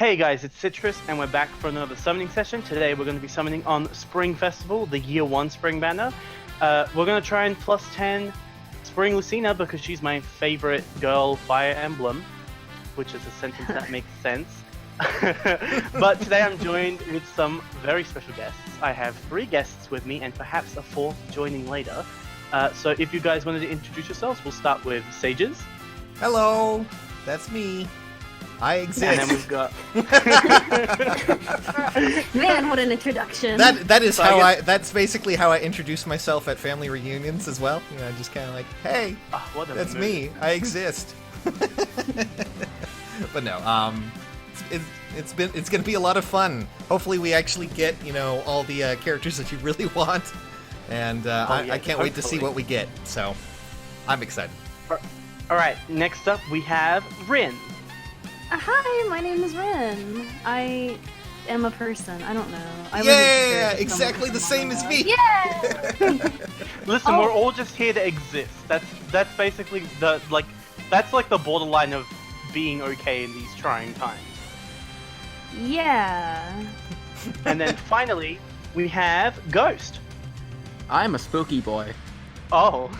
Hey guys, it's Citrus, and we're back for another summoning session. Today we're going to be summoning on Spring Festival, the Year 1 Spring banner. We're going to try and plus 10 Spring Lucina because she's my favorite girl Fire Emblem, which is a sentence that makes sense. But today I'm joined with some very special guests. I have 3 guests with me and perhaps a 4th joining later. So if you guys wanted to introduce yourselves, we'll start with Sages. Hello, that's me. I exist. And then we've got... Man, what an introduction. That's basically how I introduce myself at family reunions as well. You know, just kind of like, hey, that's me. I exist. But no, it's gonna be a lot of fun. Hopefully we actually get, you know, all the characters that you really want. And I can't wait to see what we get. So I'm excited. Alright, next up we have Rin. Hi, my name is Rin. I am a person. I don't know. Yeah, exactly the same as me. Yeah. Listen, we're all just here to exist. That's basically that's like the borderline of being okay in these trying times. Yeah. And then finally we have Ghost. I'm a spooky boy. Oh.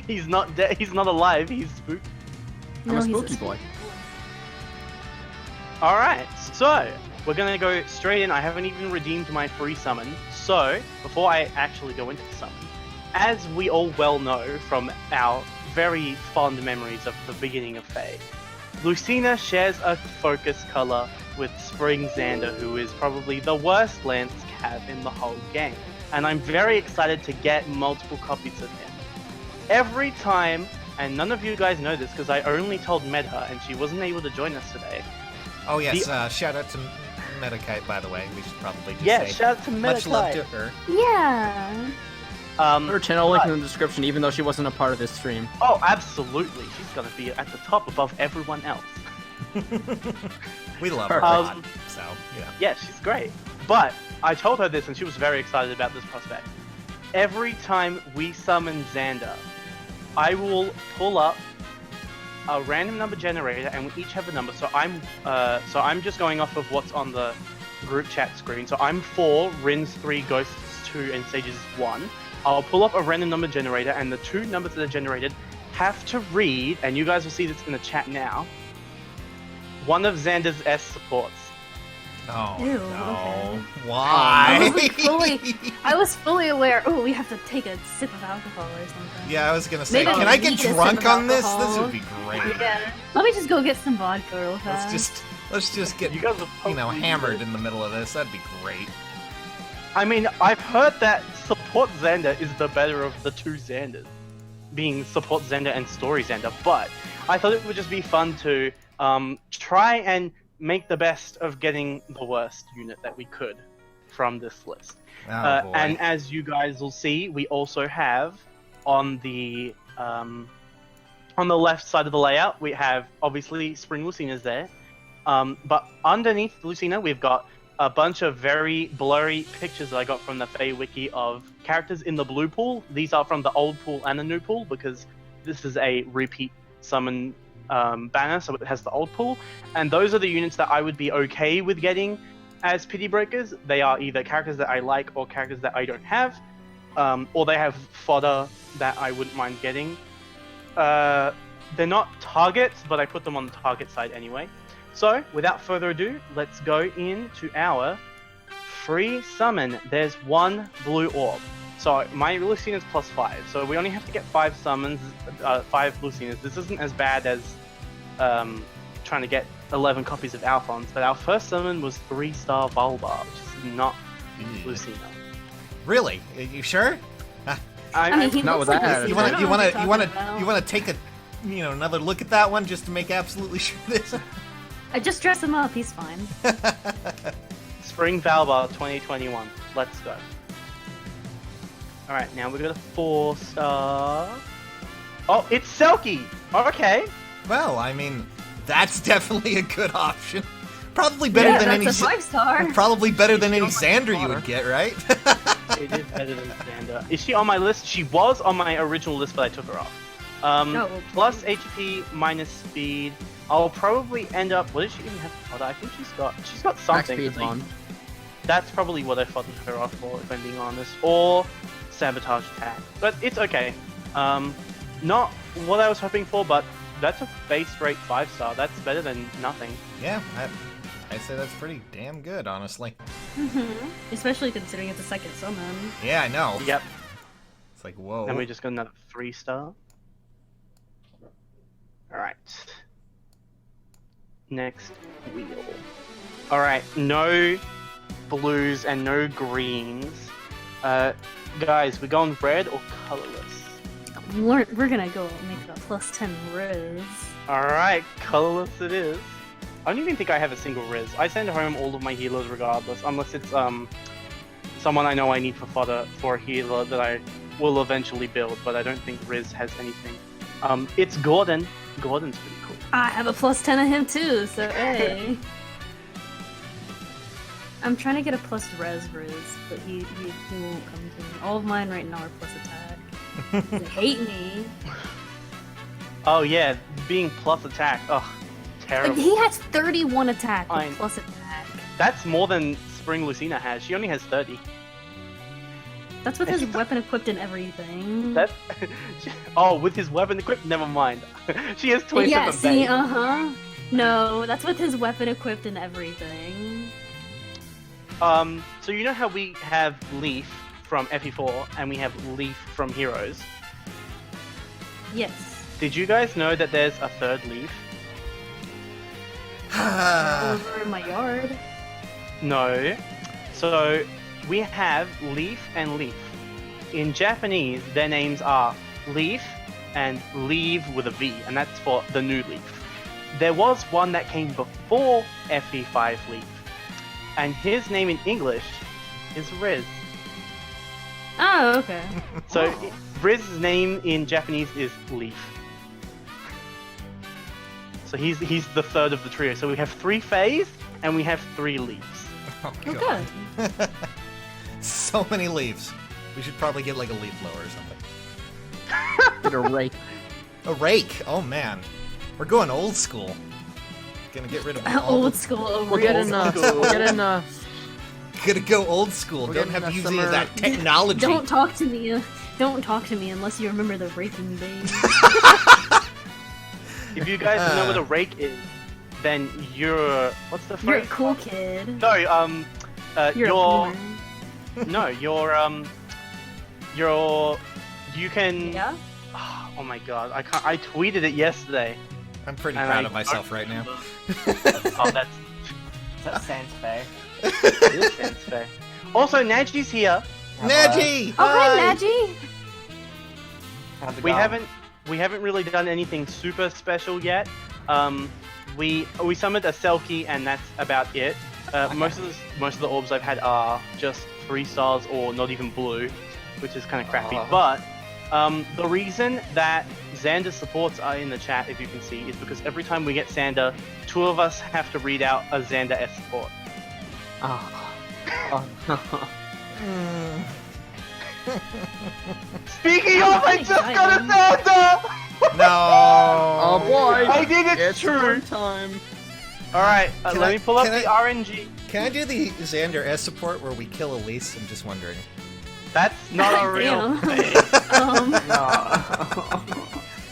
He's not dead. He's not alive. He's spooked. I'm a spooky boy. Alright, so we're gonna go straight in. I haven't even redeemed my free summon. So, before I actually go into the summon, as we all well know from our very fond memories of the beginning of Fae, Lucina shares a focus color with Spring Xander, who is probably the worst Lance Cav in the whole game. And I'm very excited to get multiple copies of him. Every time, and none of you guys know this because I only told Medha and she wasn't able to join us today. Oh yes, shout out to Metakite, by the way. We should probably just say shout out to Metakite. Much love to her. Yeah. Her channel link in the description, even though she wasn't a part of this stream. Oh, absolutely. She's gonna be at the top above everyone else. We love her. So, yeah. Yeah, she's great. But I told her this and she was very excited about this prospect. Every time we summon Xander, I will pull up a random number generator, and we each have a number. So I'm just going off of what's on the group chat screen. So I'm 4, Rin's 3, Ghosts 2, and Sage's 1. I'll pull up a random number generator, and the 2 numbers that are generated have to read, and you guys will see this in the chat now, one of Xander's S supports. Oh, Ew, no. okay. Why? I was fully aware. Oh, we have to take a sip of alcohol or something. Yeah, I was gonna say, Maybe can I get need a sip drunk of on this? alcohol. This would be great. Yeah. Let me just go get some vodka real fast. Let's just get, You guys are you know, totally hammered good. in the middle of this. That'd be great. I mean, I've heard that support Xander is the better of the 2 Xanders, being support Xander and story Xander, but I thought it would just be fun to try and make the best of getting the worst unit that we could from this list. Oh, boy. And as you guys will see, we also have on the left side of the layout, we have obviously Spring Lucina's there, but underneath Lucina we've got a bunch of very blurry pictures that I got from the Fae Wiki of characters in the blue pool. These are from the old pool and the new pool because this is a repeat summon banner, so it has the old pool, and those are the units that I would be okay with getting as pity breakers. They are either characters that I like or characters that I don't have, or they have fodder that I wouldn't mind getting. They're not targets, but I put them on the target side anyway. So without further ado, let's go into our free summon. There's 1 blue orb. So my Lucina's plus 5, so we only have to get 5 summons, 5 Lucinas. This isn't as bad as trying to get 11 copies of Alphonse, but our first summon was 3-star Volbar, which is not Lucina. Really? Are you sure? I mean, he Not looks with like that. this. You I don't know what you're talking about. want to take a, you know, another look at that one just to make absolutely sure this. I just dress him up. He's fine. Spring Valbar 2021. Let's go. Alright, now we've got a 4-star. Oh, it's Selkie! Okay. Well, I mean, that's definitely a good option. Probably better Yeah, than any. that's a 5-star. Probably better than any She's on my Xander you water. would get, right? It is better than Xander. Is she on my list? She was on my original list, but I took her off. No. Plus HP minus speed. I'll probably end up. What does she even have for fodder? I think she's got Max something. speed's on. That's probably what I foddered her off for, if I'm being honest. Or sabotage attack. But it's okay. Not what I was hoping for, but that's a base rate 5-star. That's better than nothing. Yeah, I'd say that's pretty damn good, honestly. Especially considering it's a second summon. Yeah, I know. Yep. It's like, whoa. And we just got another 3-star. Alright. Next wheel. Alright, no blues and no greens. Guys, we're going red or colorless? We're gonna go make it a plus 10 Riz. Alright, colorless it is. I don't even think I have a single Riz. I send home all of my healers regardless, unless it's someone I know I need for fodder for a healer that I will eventually build, but I don't think Riz has anything. It's Gordon. Gordon's pretty cool. I have a plus 10 of him too, so hey. I'm trying to get a plus Riz, but he won't come to me. All of mine right now are plus attack. They hate me. Oh yeah, being plus attack. Ugh, terrible. He has 31 attack with Fine. plus attack. That's more than Spring Lucina has. She only has 30. That's with his weapon equipped and everything. That's oh, with his weapon equipped. Never mind. She has 27 Yeah, see, base. No, that's with his weapon equipped and everything. So you know how we have Leaf from FE4 and we have Leaf from Heroes? Yes. Did you guys know that there's a third Leaf? Over in my yard. No. So we have Leaf and Leaf. In Japanese, their names are Leaf and Leave with a V, and that's for the new Leaf. There was one that came before FE5 Leaf, and his name in English is Riz. Oh, okay. So Riz's name in Japanese is Leaf. So he's the third of the trio. So we have 3 Fays and we have 3 Leaves. Oh, Oh, God. good. So many leaves. We should probably get like a leaf blower or something. Get a rake. A rake. Oh man, we're going old school. Gonna get rid of all Old the... school over We're getting old we're getting Gonna go old school. We're Don't getting have a use any of summer- that technology. Don't talk to me. Don't talk to me unless you remember the raking days. If you guys know what a rake is, then you're what's the You're a phrase? cool kid. No, You're a you're boomer. no, you can. Yeah? Oh my god, I tweeted it yesterday. I'm pretty and proud I of myself don't right now. remember. Oh, That's Sans Faye. it is Sensei. Also, Naji's here. Naji! Oh, hi, Naji! How's it We going? haven't really done anything super special yet. We summoned a Selkie and that's about it. Most of the orbs I've had are just 3 stars or not even blue, which is kind of crappy. Oh. But the reason that Xander's supports are in the chat, if you can see, is because every time we get Xander, 2 of us have to read out a Xander S support. Oh. Oh no. Mm. Speaking of, I just got a Xander! No! Oh boy! I think it's It's true. fun time. Alright, Can let I- me pull up can the I- RNG. Can I do the Xander S support where we kill Elise? I'm just wondering. That's not a real Damn. thing.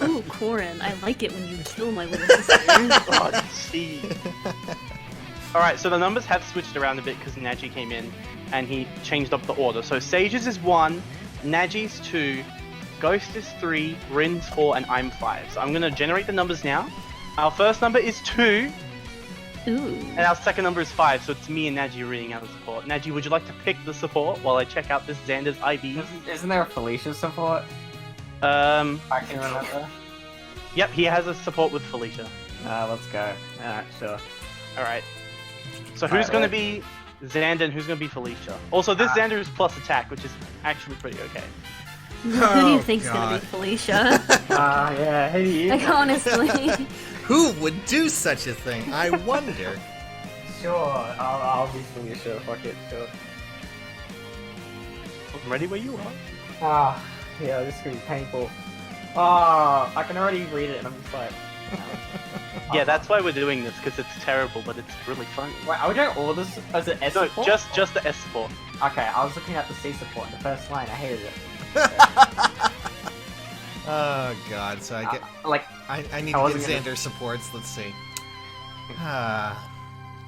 Ooh, Corin, I like it when you kill my little sister. Oh, jeez. Alright, so the numbers have switched around a bit because Naji came in and he changed up the order. So Sage's is 1, Naji's 2, Ghost is 3, Rin's 4, and I'm 5. So I'm going to generate the numbers now. Our first number is 2, Ooh. and our second number is 5, so it's me and Naji reading out the support. Naji, would you like to pick the support while I check out this Xander's IB? Isn't there a Felicia support? I can remember. Yep, he has a support with Felicia. Let's go. Alright, sure. Alright. So who's Alright, going to right. be Xander and who's going to be Felicia? Also, this Xander is plus attack, which is actually pretty okay. Who do Oh, you think's gonna God. be Felicia? Yeah, who do you? Like, honestly. Who would do such a thing? I wonder. Sure, I'll be Felicia, fuck it, sure. I'm ready where you are. Yeah, this is gonna be painful. Oh, I can already read it, and I'm just like. Yeah, that's why we're doing this, because it's terrible, but it's really funny. Wait, are we doing all this as an S No, support? just the S support. Okay, I was looking at the C support in the first line. I hated it. Oh god, so I get Like, I need I to get wasn't Xander supports. Let's see.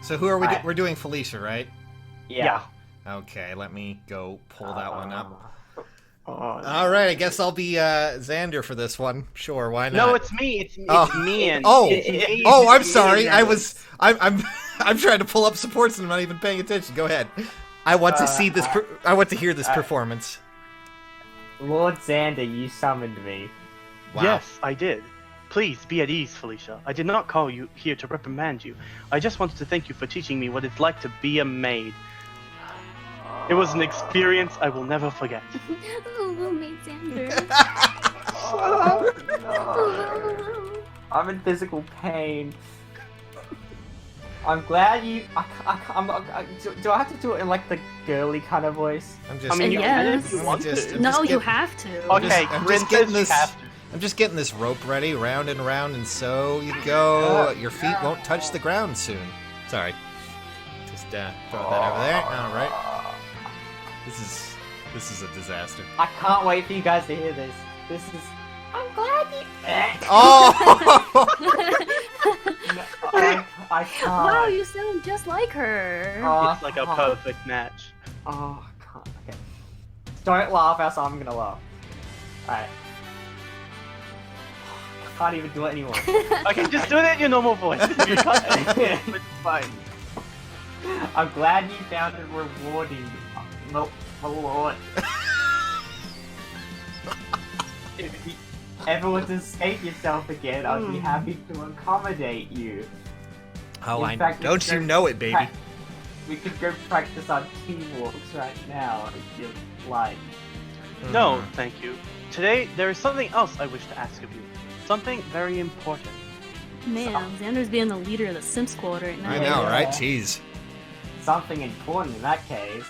So who are we? Alright. We're doing Felicia, right? yeah. Okay, let me go pull that one up. Oh, All right, I guess I'll be Xander for this one. Sure, why not? No, it's me. It's me. Oh. It's me and. Oh, it's me, oh, I'm it's me sorry. and I'm I'm trying to pull up supports and I'm not even paying attention. Go ahead. I want to see this. I want to hear this performance. Lord Xander, you summoned me. Wow. Yes, I did. Please be at ease, Felicia. I did not call you here to reprimand you. I just wanted to thank you for teaching me what it's like to be a maid. It was an experience I will never forget. Oh, Maid Xander. I'm in physical pain. I'm glad you. Do I have to do it in like the girly kind of voice? I'm just. I mean, you can if Yes. you want I'm to. No, you get- have to. Okay, I'm just Princess, getting you this. have to. I'm just getting this rope ready, round and round, and so you go. Your feet won't touch the ground soon. Sorry. Just throw that over there. All right. This is a disaster. I can't wait for you guys to hear this. This is. I'm glad you. Oh! No, I can't. Wow, you sound just like her. Oh, It's like a perfect match. Oh, I can't. Okay. Don't laugh, else I'm gonna laugh. Alright. I can't even do it anymore. Okay, just do it in your normal voice. You can't. It's fine. I'm glad you found it rewarding, my lord. If you ever want to escape yourself again, I'd be happy to accommodate you. Oh, In fact, don't you know it, baby? We could go practice our teamworks right now if you'd like. No, thank you. Today, there is something else I wish to ask of you. Something very important. Man, Xander's being the leader of the Sim Squad right now. I know, right? Jeez. Something important in that case.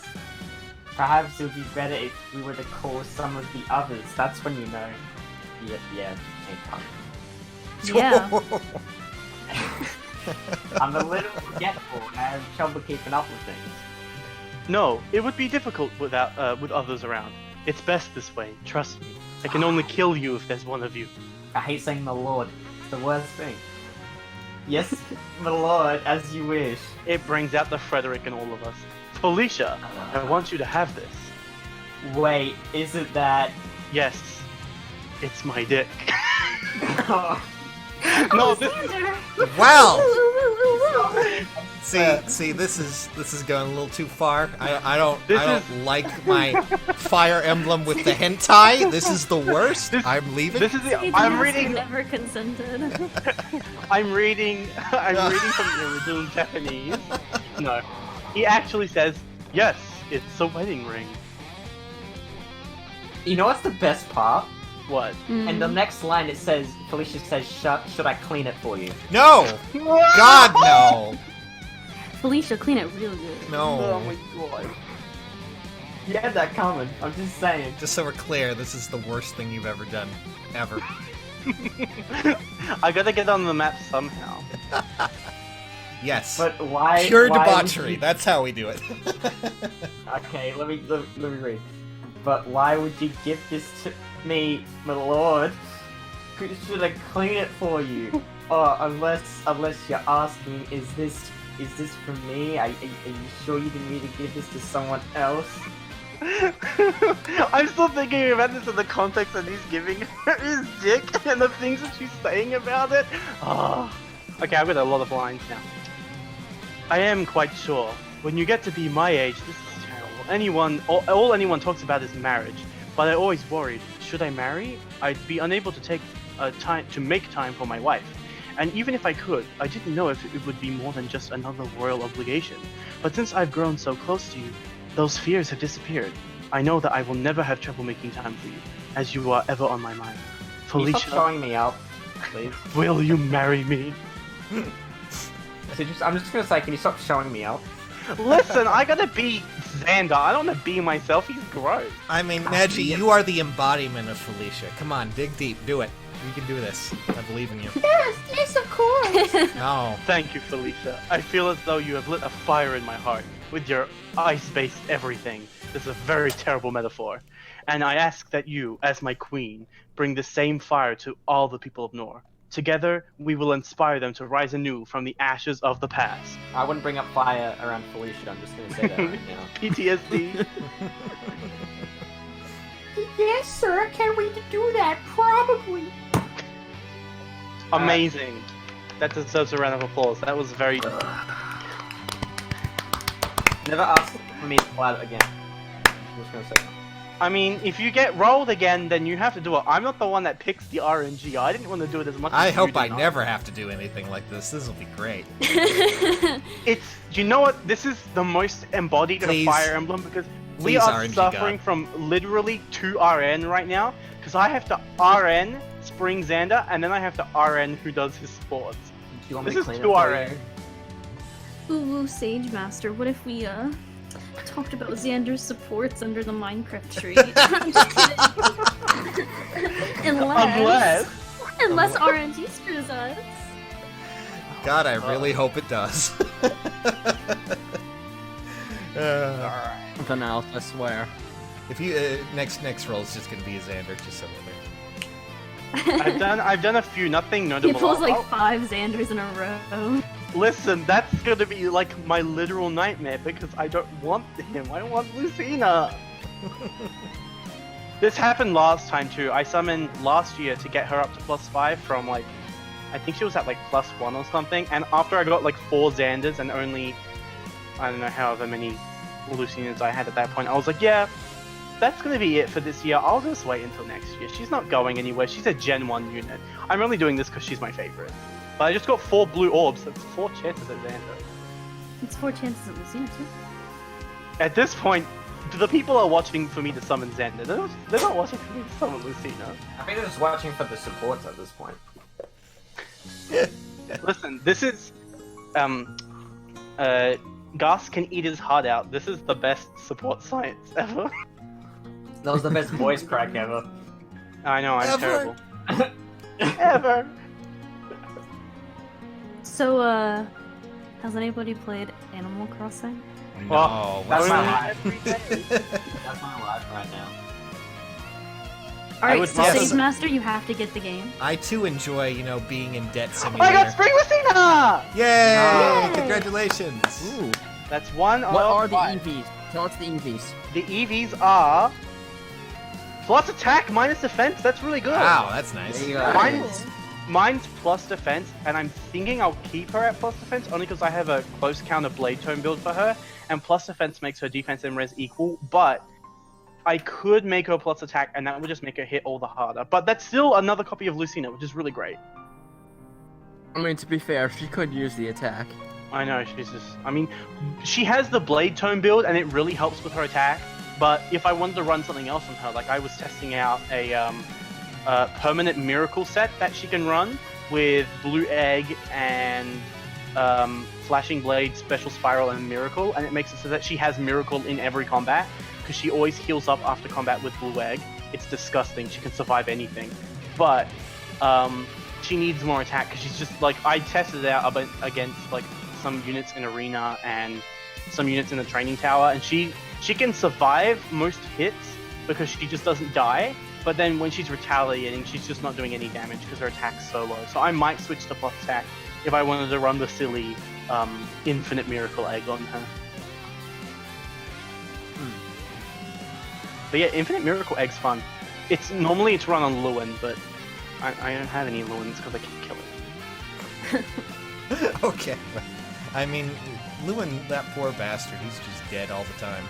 Perhaps it would be better if we were to call some of the others. That's when you know. Yeah, ain't coming. Yeah. I'm a little forgetful and I have trouble keeping up with things. No, it would be difficult without with others around. It's best this way. Trust me. I can only kill you if there's one of you. I hate saying my lord. It's the worst thing. Yes, my lord, as you wish. It brings out the Frederick in all of us. Felicia, I want you to have this. Wait, is it that? Yes, it's my dick. Oh, No, this is Xander! Wow. Ooh, ooh, ooh, ooh. See, this is going a little too far. I don't This like my Fire Emblem with the hentai. This is the worst. This- I'm leaving. this is the. Hey, I'm Master reading. Never consented. I'm reading. I'm reading from the original Japanese. No, he actually says, "Yes, it's a wedding ring." you know what's the best part? What? And the next line it says, Felicia says, should I clean it for you? No. God no. Felicia, clean it real good. No. my god. You had that coming, I'm just saying. Just so we're clear, this is the worst thing you've ever done, ever. I gotta get on the map somehow. Yes. But why? Pure why would debauchery. you- That's how we do it. Okay, let me read. But why would you give this to me, my lord? Should I clean it for you? Or unless you ask me, is this for me? Are you sure you didn't mean to give this to someone else? I'm still thinking about this in the context that he's giving her his dick and the things that she's saying about it. Oh. Okay, I've got a lot of lines now. I am quite sure. When you get to be my age, this is terrible. All anyone talks about is marriage. But I always worried, should I marry? I'd be unable to make time for my wife. And even if I could, I didn't know if it would be more than just another royal obligation. But since I've grown so close to you, those fears have disappeared. I know that I will never have trouble making time for you, as you are ever on my mind. Can you stop Felicia, showing me up, please? will you marry me? So I'm just gonna say, can you stop showing me up? Listen, I gotta be Xander. I don't want to be myself. He's gross. I mean, Magi, you are the embodiment of Felicia. Come on, dig deep. Do it. You can do this. I believe in you. Yes, of course. No. Thank you, Felicia. I feel as though you have lit a fire in my heart with your ice-based everything. This is a very terrible metaphor. And I ask that you, as my queen, bring the same fire to all the people of Nor. Together, we will inspire them to rise anew from the ashes of the past. I wouldn't bring up fire around Felicia, I'm just gonna say that right now. PTSD. Yes, sir, can we do that? Probably. Amazing. That deserves a round of applause. That was very... Never ask for me to play it again. I'm just gonna say that. I mean, if you get rolled again, then you have to do it. I'm not the one that picks the RNG. I didn't want to do it as much as I you hope did I not. never have to do anything like this. This will be great. It's... You know what? This is the most embodied Please. of Fire Emblem because we Please, are RNG suffering God. from literally 2 RN right now. Because I have to RN Spring Xander, and then I have to RN who does his sports. Do you want me This to is clean 2 it for RN. you? Ooh, Sagemaster, what if we talked about Xander's supports under the Minecraft tree? I'm just kidding. Unless RNG screws us. God, I really hope it does. Something else, I swear. If you next roll is just gonna be a Xander, just so we're I've done a few, nothing He notable. pulls like Oh, 5 Xanders in a row. listen, that's gonna be like my literal nightmare because I don't want him. I want Lucina. This happened last time too. I summoned last year to get her up to +5 from like, I think she was at like +1 or something. And after I got like 4 Xanders and only, I don't know however many Lucinas I had at that point, I was like, yeah, that's gonna be it for this year. I'll just wait until next year. She's not going anywhere. She's a Gen 1 unit. I'm only doing this because she's my favorite. But I just got 4 blue orbs. That's 4 chances at Xander. It's 4 chances at Lucina too. At this point, the people are watching for me to summon Xander. They're not watching for me to summon Lucina. I think they're just watching for the supports at this point. Listen, this is... Gus can eat his heart out. This is the best support science ever. That was the best voice crack ever. I know, I'm Ever. terrible. Ever! So, has anybody played Animal Crossing? No, That's what's my that? life. That's my life right now. Alright, would so also- Sagemaster, you have to get the game. I too enjoy, being in debt simulator. I got Spring Lucina! Yay! Yay! Congratulations! Ooh. That's one What of are the 5. EVs? Tell us the EVs. The EVs are... Plus attack, minus defense. That's really good. Wow, that's nice. There you go. Mine's plus defense, and I'm thinking I'll keep her at plus defense only because I have a close counter blade tome build for her, and plus defense makes her defense and res equal, but I could make her plus attack, and that would just make her hit all the harder. But that's still another copy of Lucina, which is really great. I mean, to be fair, she could use the attack. I know, she's just... I mean, she has the blade tome build, and it really helps with her attack, but if I wanted to run something else on her, like I was testing out a permanent miracle set that she can run with blue egg and flashing blade, special spiral, and miracle, and it makes it so that she has miracle in every combat because she always heals up after combat with blue egg. It's disgusting. She can survive anything, but she needs more attack because she's just like, I tested it out against like some units in arena and some units in the training tower, and she can survive most hits because she just doesn't die. But then when she's retaliating, she's just not doing any damage because her attack's so low. So I might switch to plus attack if I wanted to run the silly infinite miracle egg on her. But yeah, infinite miracle egg's fun. Normally it's run on Lewin, but I don't have any Lewins because I keep killing. Okay. I mean, Lewin, that poor bastard, he's just dead all the time.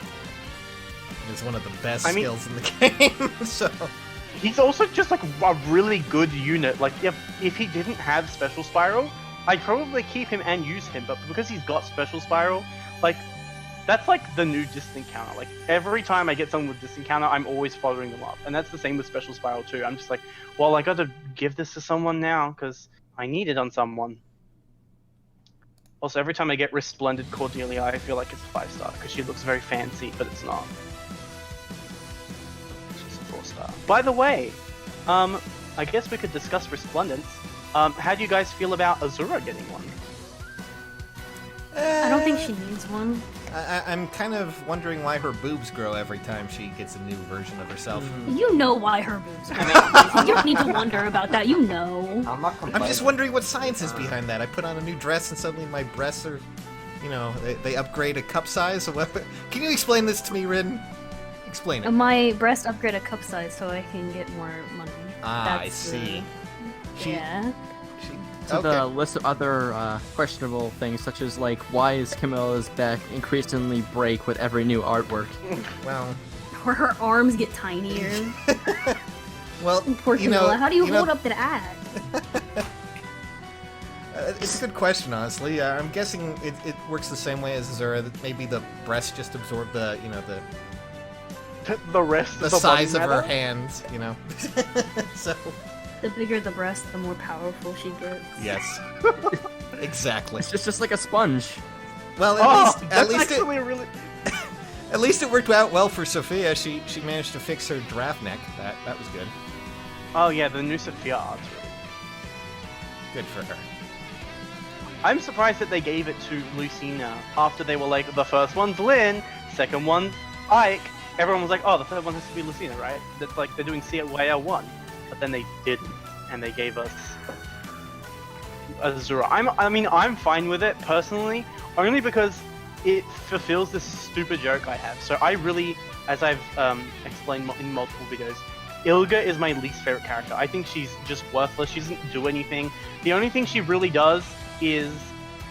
It's one of the best skills in the game, so... He's also just like a really good unit. Like, if he didn't have Special Spiral, I'd probably keep him and use him, but because he's got Special Spiral, like, that's like the new distant counter. Like, every time I get someone with distant counter, I'm always following them up. And that's the same with Special Spiral too. I'm just like, well, I gotta give this to someone now, because I need it on someone. Also, every time I get Resplendent Cordelia, I feel like it's a 5-star because she looks very fancy, but it's not. She's a 4-star. By the way, I guess we could discuss Resplendence. How do you guys feel about Azura getting one? I don't think she needs one. I'm kind of wondering why her boobs grow every time she gets a new version of herself. You know why her boobs are. You don't need to wonder about that. You know. I'm just wondering what science is behind that. I put on a new dress and suddenly my breasts are, you know, they upgrade a cup size. Or what? Can you explain this to me, Rin? Explain it. My breast upgrade a cup size so I can get more money. Ah, That's I see. Yeah. To the list of other questionable things, such as like, why is Camilla's back increasingly break with every new artwork? Well, Or her arms get tinier. well, Poor Camilla. How do you hold know, up that? it's a good question, honestly. I'm guessing it works the same way as Azura. That maybe the breasts just absorb the, you know, The rest the of the size of body her matter? hands, you know. So. The bigger the breast, the more powerful she gets. Yes. Exactly. It's just like a sponge. Well, at least it worked out well for Sophia. She managed to fix her draft neck. That was good. Oh yeah, the new Sophia art's really Good for her. I'm surprised that they gave it to Lucina after they were like, the first one's Lynn, second one's Ike. Everyone was like, oh, the third one has to be Lucina, right? That's like, they're doing CYL 1. But then they didn't, and they gave us Azura. I'm fine with it, personally, only because it fulfills this stupid joke I have. So I really, as I've explained in multiple videos, Ilga is my least favorite character. I think she's just worthless. She doesn't do anything. The only thing she really does is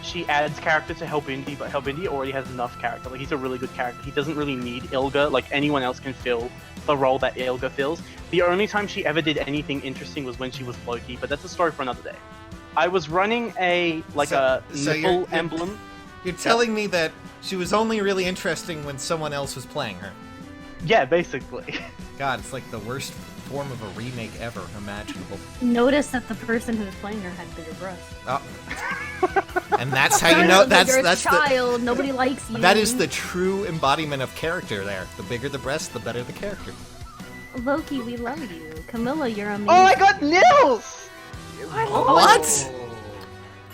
she adds character to Help Indy, but Help Indy already has enough character. Like, he's a really good character. He doesn't really need Ilga. Like, anyone else can fill the role that Ilga fills. The only time she ever did anything interesting was when she was Loki, but that's a story for another day. I was running a nipple emblem. You're telling me that she was only really interesting when someone else was playing her. Yeah, basically. God, it's like the worst form of a remake ever imaginable. Notice that the person who was playing her had bigger breasts. Oh. And that's how you know that's You're a that's child. Nobody likes you. that is the true embodiment of character there. The bigger the breast, the better the character. Loki, we love you. Camilla, you're amazing. Oh, I got Nils! What?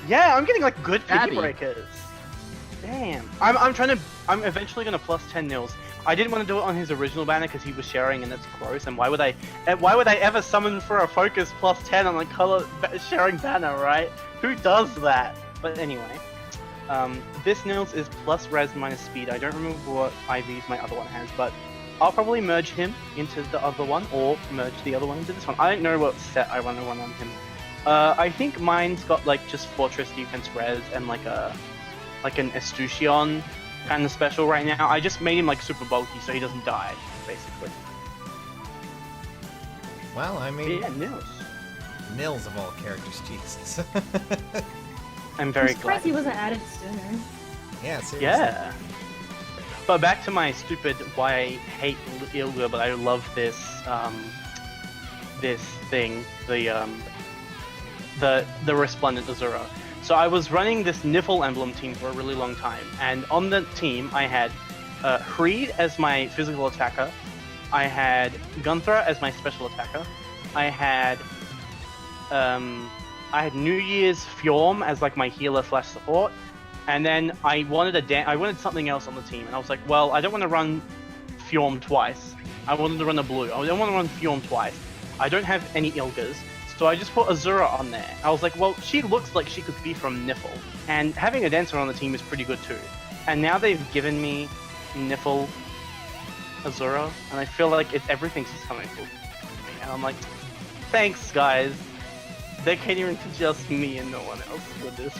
Yeah, I'm getting like good figure Daddy. breakers. Damn. I'm eventually gonna plus 10 Nils. I didn't want to do it on his original banner because he was sharing and that's gross. And why would I ever summon for a focus plus 10 on a color sharing banner, right? Who does that? But anyway, this Nils is plus res minus speed. I don't remember what IVs my other one has, but I'll probably merge him into the other one or merge the other one into this one. I don't know what set I want to run on him. I think mine's got like just Fortress Defense res and like an Estushion kind of special right now. I just made him like super bulky so he doesn't die, basically. Well, I mean, But yeah, Nils. Nils of all characters, Jesus. I'm I'm very glad. surprised he wasn't added sooner. Yeah, seriously. Yeah. But back to my stupid why I hate Ilga, but I love this this thing, the Resplendent Azura. So I was running this Niffle emblem team for a really long time, and on the team I had Creed as my physical attacker, I had Gunther as my special attacker, I had New Year's Fjorm as like my healer / support, and then I wanted something else on the team, and I was like, well, I don't want to run Fjorm twice. I wanted to run a blue. I don't want to run Fjorm twice. I don't have any Ilgas. So I just put Azura on there. I was like, well, she looks like she could be from Niffle. And having a dancer on the team is pretty good too. And now they've given me Niffle Azura, and I feel like everything's just coming cool. And I'm like, thanks guys. They're catering to just me and no one else with this.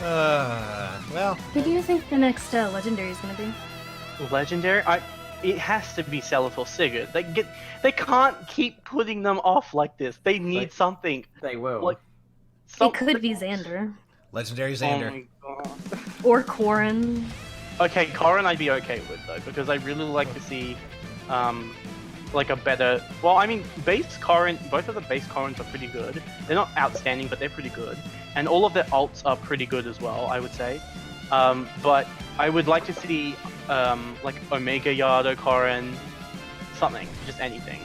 Well. Who do you think the next legendary is gonna be? Legendary? It has to be Celator Sigurd. They can't keep putting them off like this. They need something. They will. Like, It could be Xander. Legendary Oh Xander. my god. Or Corrin. Okay, Corrin I'd be okay with though, because I really like to see like a better. Well, I mean, base current. Both of the base currents are pretty good. They're not outstanding, but they're pretty good. And all of their alts are pretty good as well, I would say. But I would like to see like Omega Yado Korin, something, just anything.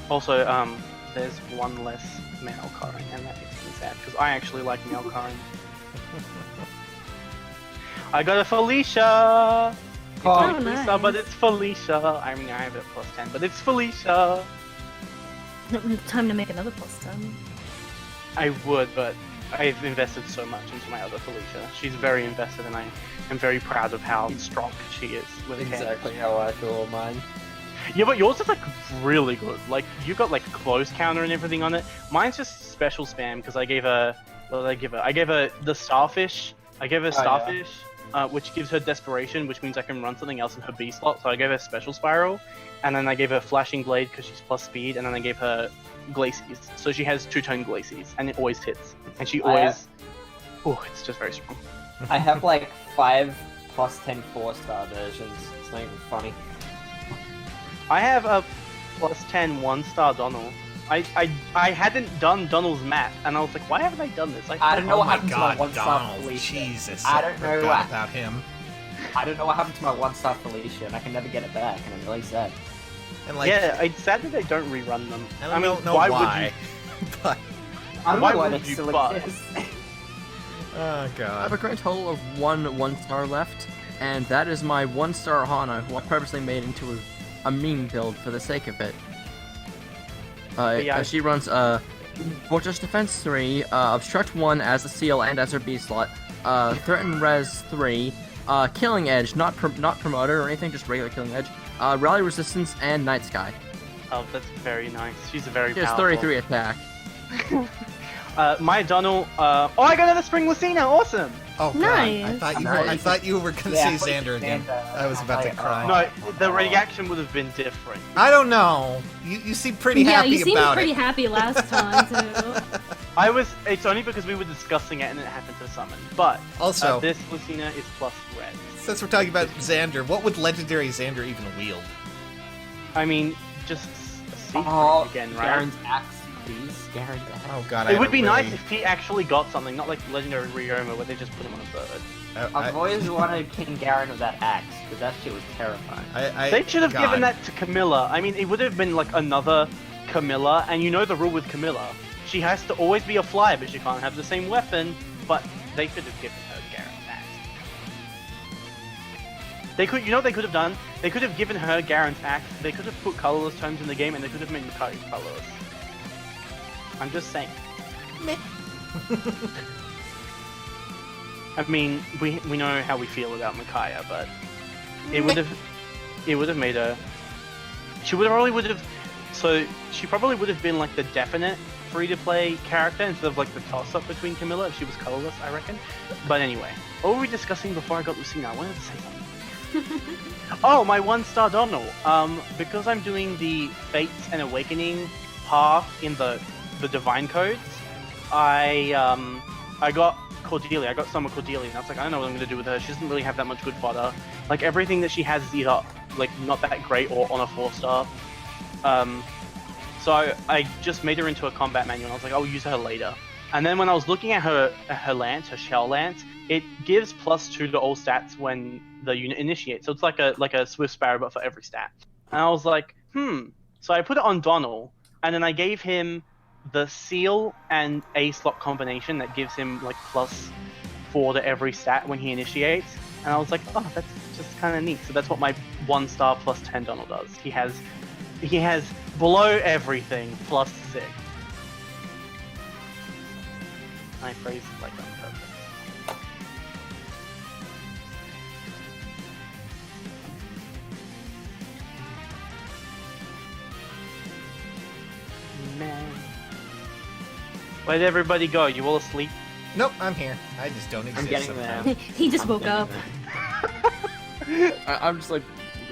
Also, there's one less male Korin, and that makes me sad because I actually like male Korin. I got a Felicia. It's not Lisa, nice. but it's Felicia. I mean, I have it +10, but it's Felicia. Time to make another +10. I would, but I've invested so much into my other Felicia. She's very invested, and I am very proud of how strong she is with a Exactly how I feel on mine. Yeah, but yours is like really good. Like you got like close counter and everything on it. Mine's just special spam because I gave her. What did I give her? I gave her the starfish. I gave her starfish, which gives her desperation, which means I can run something else in her B slot. So I gave her special spiral, and then I gave her flashing blade because she's plus speed, and then I gave her Glacies. So she has 2-tone Glacies, and it always hits. And she always. Oh, it's just very strong. I have like 5 +10 4-star versions. It's not even funny. I have a +10 1-star Donald. I hadn't done Donald's map, and I was like, why haven't I done this? I don't know Oh what my happened to my god, 1-star Donald. Felicia. Jesus. I don't know forgot what. about him. I don't know what happened to my 1-star Felicia, and I can never get it back, and I'm really sad. And like, Yeah, it's sad that they don't rerun them. I don't know why why. But, I don't Why know why would they you still buy? exist. oh I have god. a grand total of one star left, and that is my 1-star Hana, who I purposely made into a meme build for the sake of it. Yeah. She runs Fortress Defense 3, Obstruct 1 as a seal and as her B slot, Threaten Res 3, Killing Edge, not Promoter or anything, just regular Killing Edge, Rally Resistance, and Night Sky. Oh, that's very nice. She's a very She has powerful. 33 attack. My Donald. Oh, I got another Spring Lucina. Awesome. Oh god. Nice. I thought you were gonna Yeah, say Xander again. I was about to cry. No, the reaction would have been different. I don't know. You seem pretty Yeah, happy you seemed about pretty it. happy last time too. I was. It's only because we were discussing it and it happened to summon. But Also, this Lucina is plus red. since we're talking about Xander, what would legendary Xander even wield? I mean, just a secret Oh, again, right? Garen's axe, please. Garen's axe. Oh god, It would be nice if he actually got something, not like Legendary Ryoma where they just put him on a bird. I've always wanted King Garen with that axe, because that shit was terrifying. They should have given that to Camilla. I mean, it would have been like another Camilla, and you know the rule with Camilla. She has to always be a flyer, but she can't have the same weapon, but they could have given her Garen's axe. They could, you know what they could have done? They could have given her Garen's axe, they could have put colorless tomes in the game, and they could have made Mikari colorless. I'm just saying. I mean, we know how we feel about Micaiah, but it would have made her. She probably would have been like the definite free-to-play character instead of like the toss-up between Camilla if she was colorless, I reckon. But anyway, what were we discussing before I got Lucina? I wanted to say something. Oh, my 1-star Donald. Because I'm doing the Fates and Awakening path in the Divine Codes, I got Cordelia. I got Summer Cordelia, and I was like, I don't know what I'm gonna do with her. She doesn't really have that much good fodder. Like everything that she has is either like not that great or on a 4-star. So I just made her into a combat manual, and I was like, I'll use her later. And then when I was looking at her lance, her shell lance, it gives +2 to all stats when the unit initiates. So it's like a Swift Sparrow, but for every stat. And I was like, So I put it on Donald, and then I gave him the seal and A slot combination that gives him like +4 to every stat when he initiates. And I was like, oh, that's just kind of neat. So that's what my 1-star +10 Donald does. He has below everything +6. I phrased it like that on purpose. Man. Where'd everybody go? You all asleep? Nope, I'm here. I just don't exist. I'm getting sometimes. there. He just woke up. I'm just like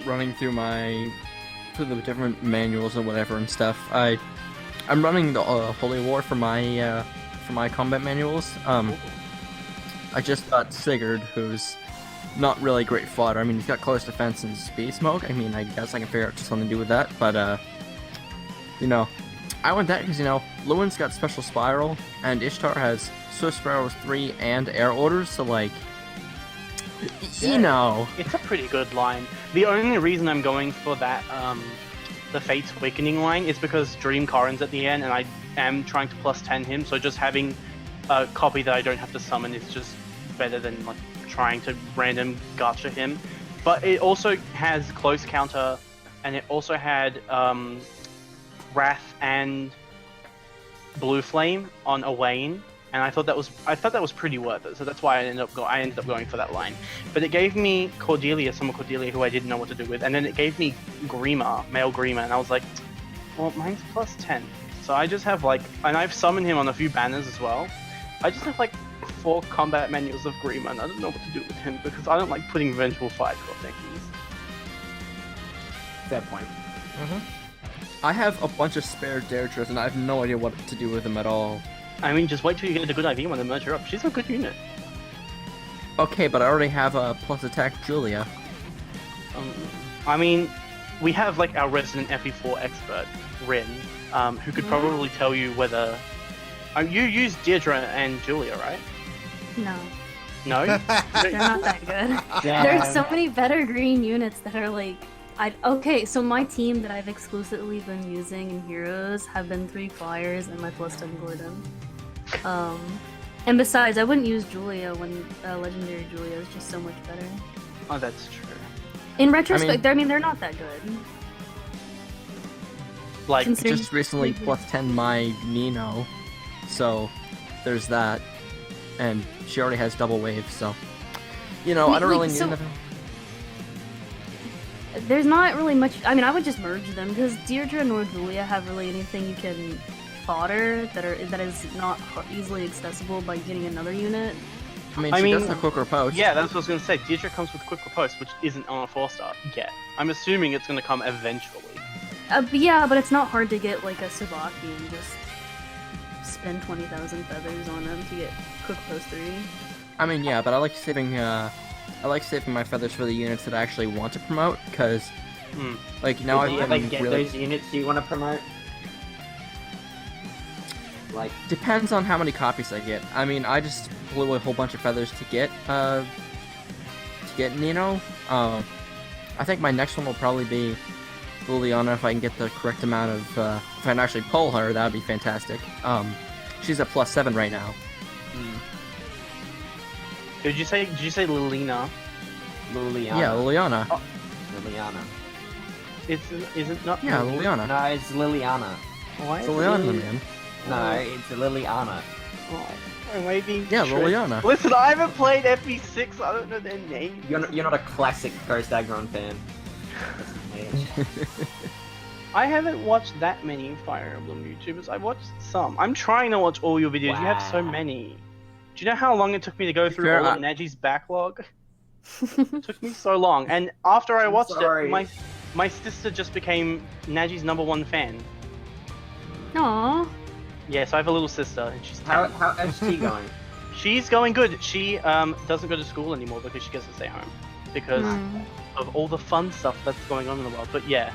running through the different manuals and whatever and stuff. I'm running the Holy War for my combat manuals. I just got Sigurd, who's not really great fodder. I mean, he's got close defense and speed smoke. I mean, I guess I can figure out something to do with that, but you know, I went that because, you know, Lewin's got special spiral, and Ishtar has Swift Sparrows 3 and air orders, so like, you know. It's a pretty good line. The only reason I'm going for that, the Fate's Awakening line is because Dream Corrin's at the end, and I am trying to plus 10 him, so just having a copy that I don't have to summon is just better than like trying to random gacha him. But it also has close counter, and it also had Wrath and Blue Flame on Owain, and I thought that was pretty worth it. So that's why I ended up going for that line. But it gave me Cordelia, Summer Cordelia, who I didn't know what to do with, and then it gave me Grima, male Grima, and I was like, well, mine's plus 10. So I just have like, and I've summoned him on a few banners as well. I just have like 4 combat manuals of Grima, and I don't know what to do with him because I don't like putting Vengeful Fight for things. Fair point. I have a bunch of spare Deirdres, and I have no idea what to do with them at all. I mean, just wait till you get a good idea when they merge her up. She's a good unit. Okay, but I already have a plus attack Julia. I mean, we have like our resident FE4 expert, Rin, who could probably tell you whether... you use Deirdre and Julia, right? No. No? They're not that good. There's so many better green units that are like... Okay, so my team that I've exclusively been using in Heroes have been 3 Flyers and my plus 10 Gordon. And besides, I wouldn't use Julia when Legendary Julia is just so much better. Oh, that's true. In retrospect, I mean, they're not that good. Like, just recently plus 10 my Nino, so there's that. And she already has double wave, so... You know, I don't really need another... There's not really much. I mean, I would just merge them because Deirdre nor Julia have really anything you can fodder that is not easily accessible by getting another unit. I mean, she does have quick riposte. Yeah, that's what I was going to say. Deirdre comes with quick riposte, which isn't on a 4-star yet. I'm assuming it's going to come eventually. Yeah, but it's not hard to get like a Sabaki and just spend 20,000 feathers on them to get quick riposte 3. I mean, yeah, but I like saving my feathers for the units that I actually want to promote, because, like, now I've been get really... those units you want to promote? Like... Depends on how many copies I get. I mean, I just blew a whole bunch of feathers to get Nino. I think my next one will probably be Liliana, if I can get the correct amount of, if I can actually pull her, that would be fantastic. She's at plus 7 right now. Did you say Lilina? Liliana. Yeah, Liliana. Oh. Liliana. Is it not? Yeah, Liliana. No, it's Liliana. Why? It's Liliana, man. No, it's Liliana. Oh, maybe. Yeah, Liliana. Listen, I haven't played FE6. I don't know their names. You're not a classic Ghost Aggron fan. I haven't watched that many Fire Emblem YouTubers. I've watched some. I'm trying to watch all your videos. Wow. You have so many. Do you know how long it took me to go through all of Naji's backlog? It took me so long. And after I watched it, my sister just became Naji's #1 fan. Aww. Yeah, so I have a little sister, and she's 10. How is she going? She's going good. She doesn't go to school anymore because she gets to stay home. Because of all the fun stuff that's going on in the world. But yeah,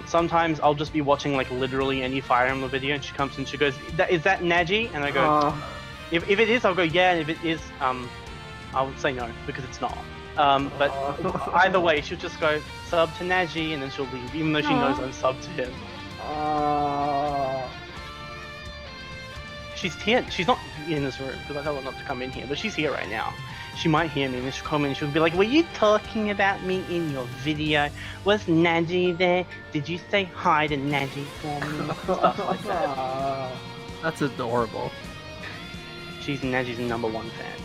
sometimes I'll just be watching like literally any Fire Emblem video, and she comes and she goes, "Is that Naji?" And I go, if it is, I'll go, yeah, and if it is, I would say no, because it's not. But either way, she'll just go, sub to Naji, and then she'll leave, even though she knows I'm sub to him. She's here. She's not in this room, because I tell her not to come in here, but she's here right now. She might hear me, and she'll come in and she'll be like, were you talking about me in your video? Was Naji there? Did you say hi to Naji for me? Stuff like that. That's adorable. She's Naji's #1 fan.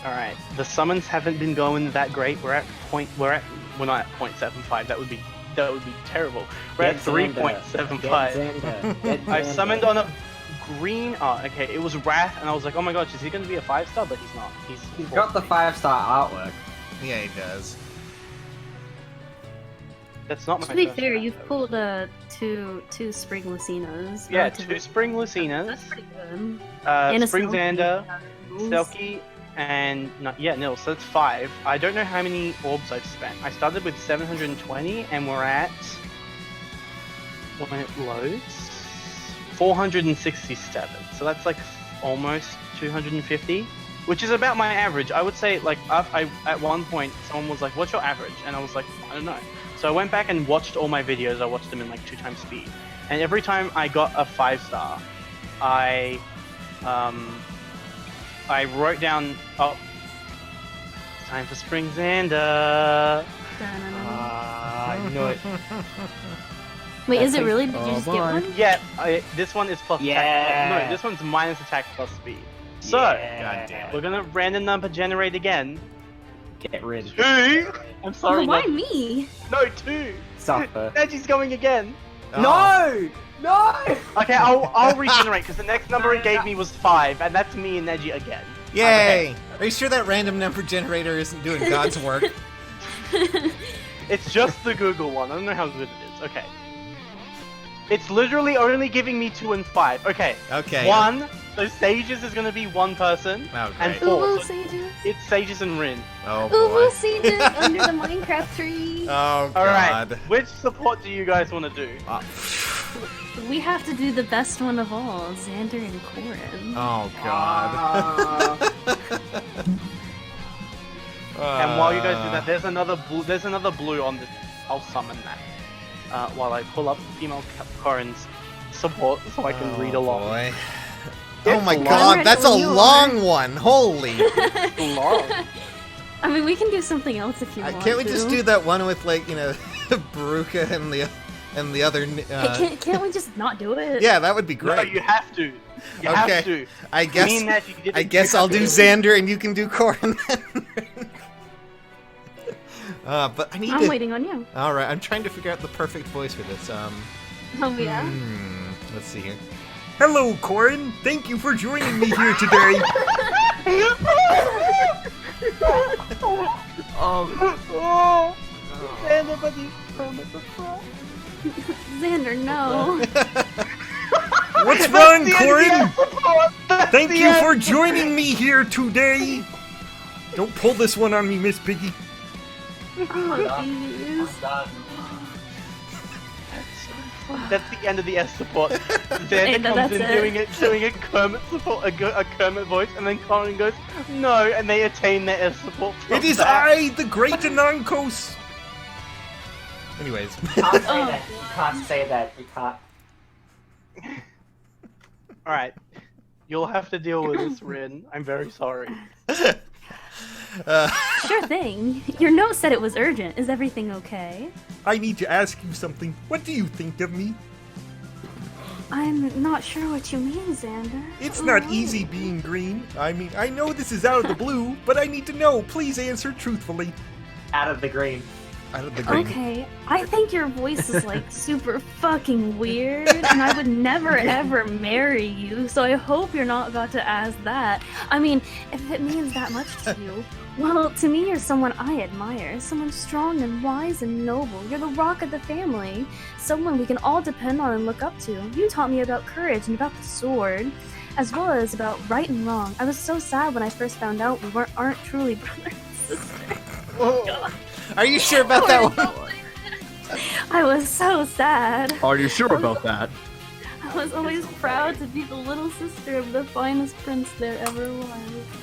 Alright, the summons haven't been going that great. We're not at 0.75, that would be terrible. We're at 3.75. I summoned on a green, okay, it was Wrath, and I was like, oh my gosh, is he gonna be a 5-star? But he's not. He's got the 5-star artwork. Yeah, he does. That's not my To be first fair, round. you've pulled two Spring Lucinas. Yeah, relatively- 2 Spring Lucinas, That's pretty good. And a Spring Selkie. Xander, Nils. Selkie, and Nils. So that's 5. I don't know how many orbs I've spent. I started with 720, and we're at, when it loads, 467. So that's like almost 250, which is about my average. I would say, like, at one point, someone was like, "What's your average?" And I was like, "I don't know." So I went back and watched all my videos. I watched them in like 2 times speed, and every time I got a 5-star, I wrote down, "Oh, it's time for Spring Xander." I knew it. Wait, is it think- really? Did you Oh, just boy. get one? Yeah, this one is plus Yeah. attack. No, this one's minus attack plus speed. So, Yeah. God damn we're gonna random number generate again. Get rid. 2! I'm sorry, Why Ned. me? No, 2! Suffer. Neji's going again. Oh. No! No! Okay, I'll regenerate, because the next number it gave me was 5, and that's me and Neji again. Yay! Are you sure that random number generator isn't doing God's work? It's just the Google one. I don't know how good it is. Okay. It's literally only giving me 2 and 5. Okay. Okay. 1, so Sages is gonna be 1 person, Oh, and great. 4. Uwu So Sages. it's Sages and Rin. Oh Uwu boy. Sages under the Minecraft tree. Oh Alright, god. which support do you guys want to do? We have to do the best one of all, Xander and Corin. Oh god. And while you guys do that, there's another blue on this. I'll summon that. While I pull up female Corin's support so I can read along. Boy. It's Oh my long. god, that's a Alright, well, long one. Holy. Long. I mean, we can do something else if you want Can't we to. just do that one with, like, you know, Baruka and the other Hey, can't we just not do it? Yeah, that would be No, great. you have to. You Okay. have to. I guess Me and Neji did it. I guess I'll do Xander and you can do Corin then. But I need I'm to. waiting on you. All right, I'm trying to figure out the perfect voice for this. Oh yeah. Let's see here. Hello, Corin. Thank you for joining me here today. Oh, anybody promise a frog? Xander, no. What's wrong, That's the end of the Corin? episode. That's Thank the you end. for joining me here today. Don't pull this one on me, Miss Piggy. Oh, jeez. That's the end of the S support. Xander Hey, no, comes that's in it. doing a Kermit support, a Kermit voice, and then Corin goes, "No," and they attain their S support. from It is that. I, the great Anankos. Anyways. You can't say Oh, that. You can't say that. You can't. All right, you'll have to deal with this, Rin. I'm very sorry. Sure thing. Your note said it was urgent. Is everything okay? I need to ask you something. What do you think of me? I'm not sure what you mean, Xander. It's not Oh. easy being green. I mean, I know this is out of the blue, but I need to know. Please answer truthfully. Out of the green. Out of the green. Okay, I think your voice is like super fucking weird, and I would never ever marry you, so I hope you're not about to ask that. I mean, if it means that much to you, well, to me, you're someone I admire, someone strong and wise and noble. You're the rock of the family, someone we can all depend on and look up to. You taught me about courage and about the sword, as well as about right and wrong. I was so sad when I first found out we aren't truly brothers and sisters. Whoa. Are you sure about that one? I was so sad. Are you sure about that? I was always proud to be the little sister of the finest prince there ever was.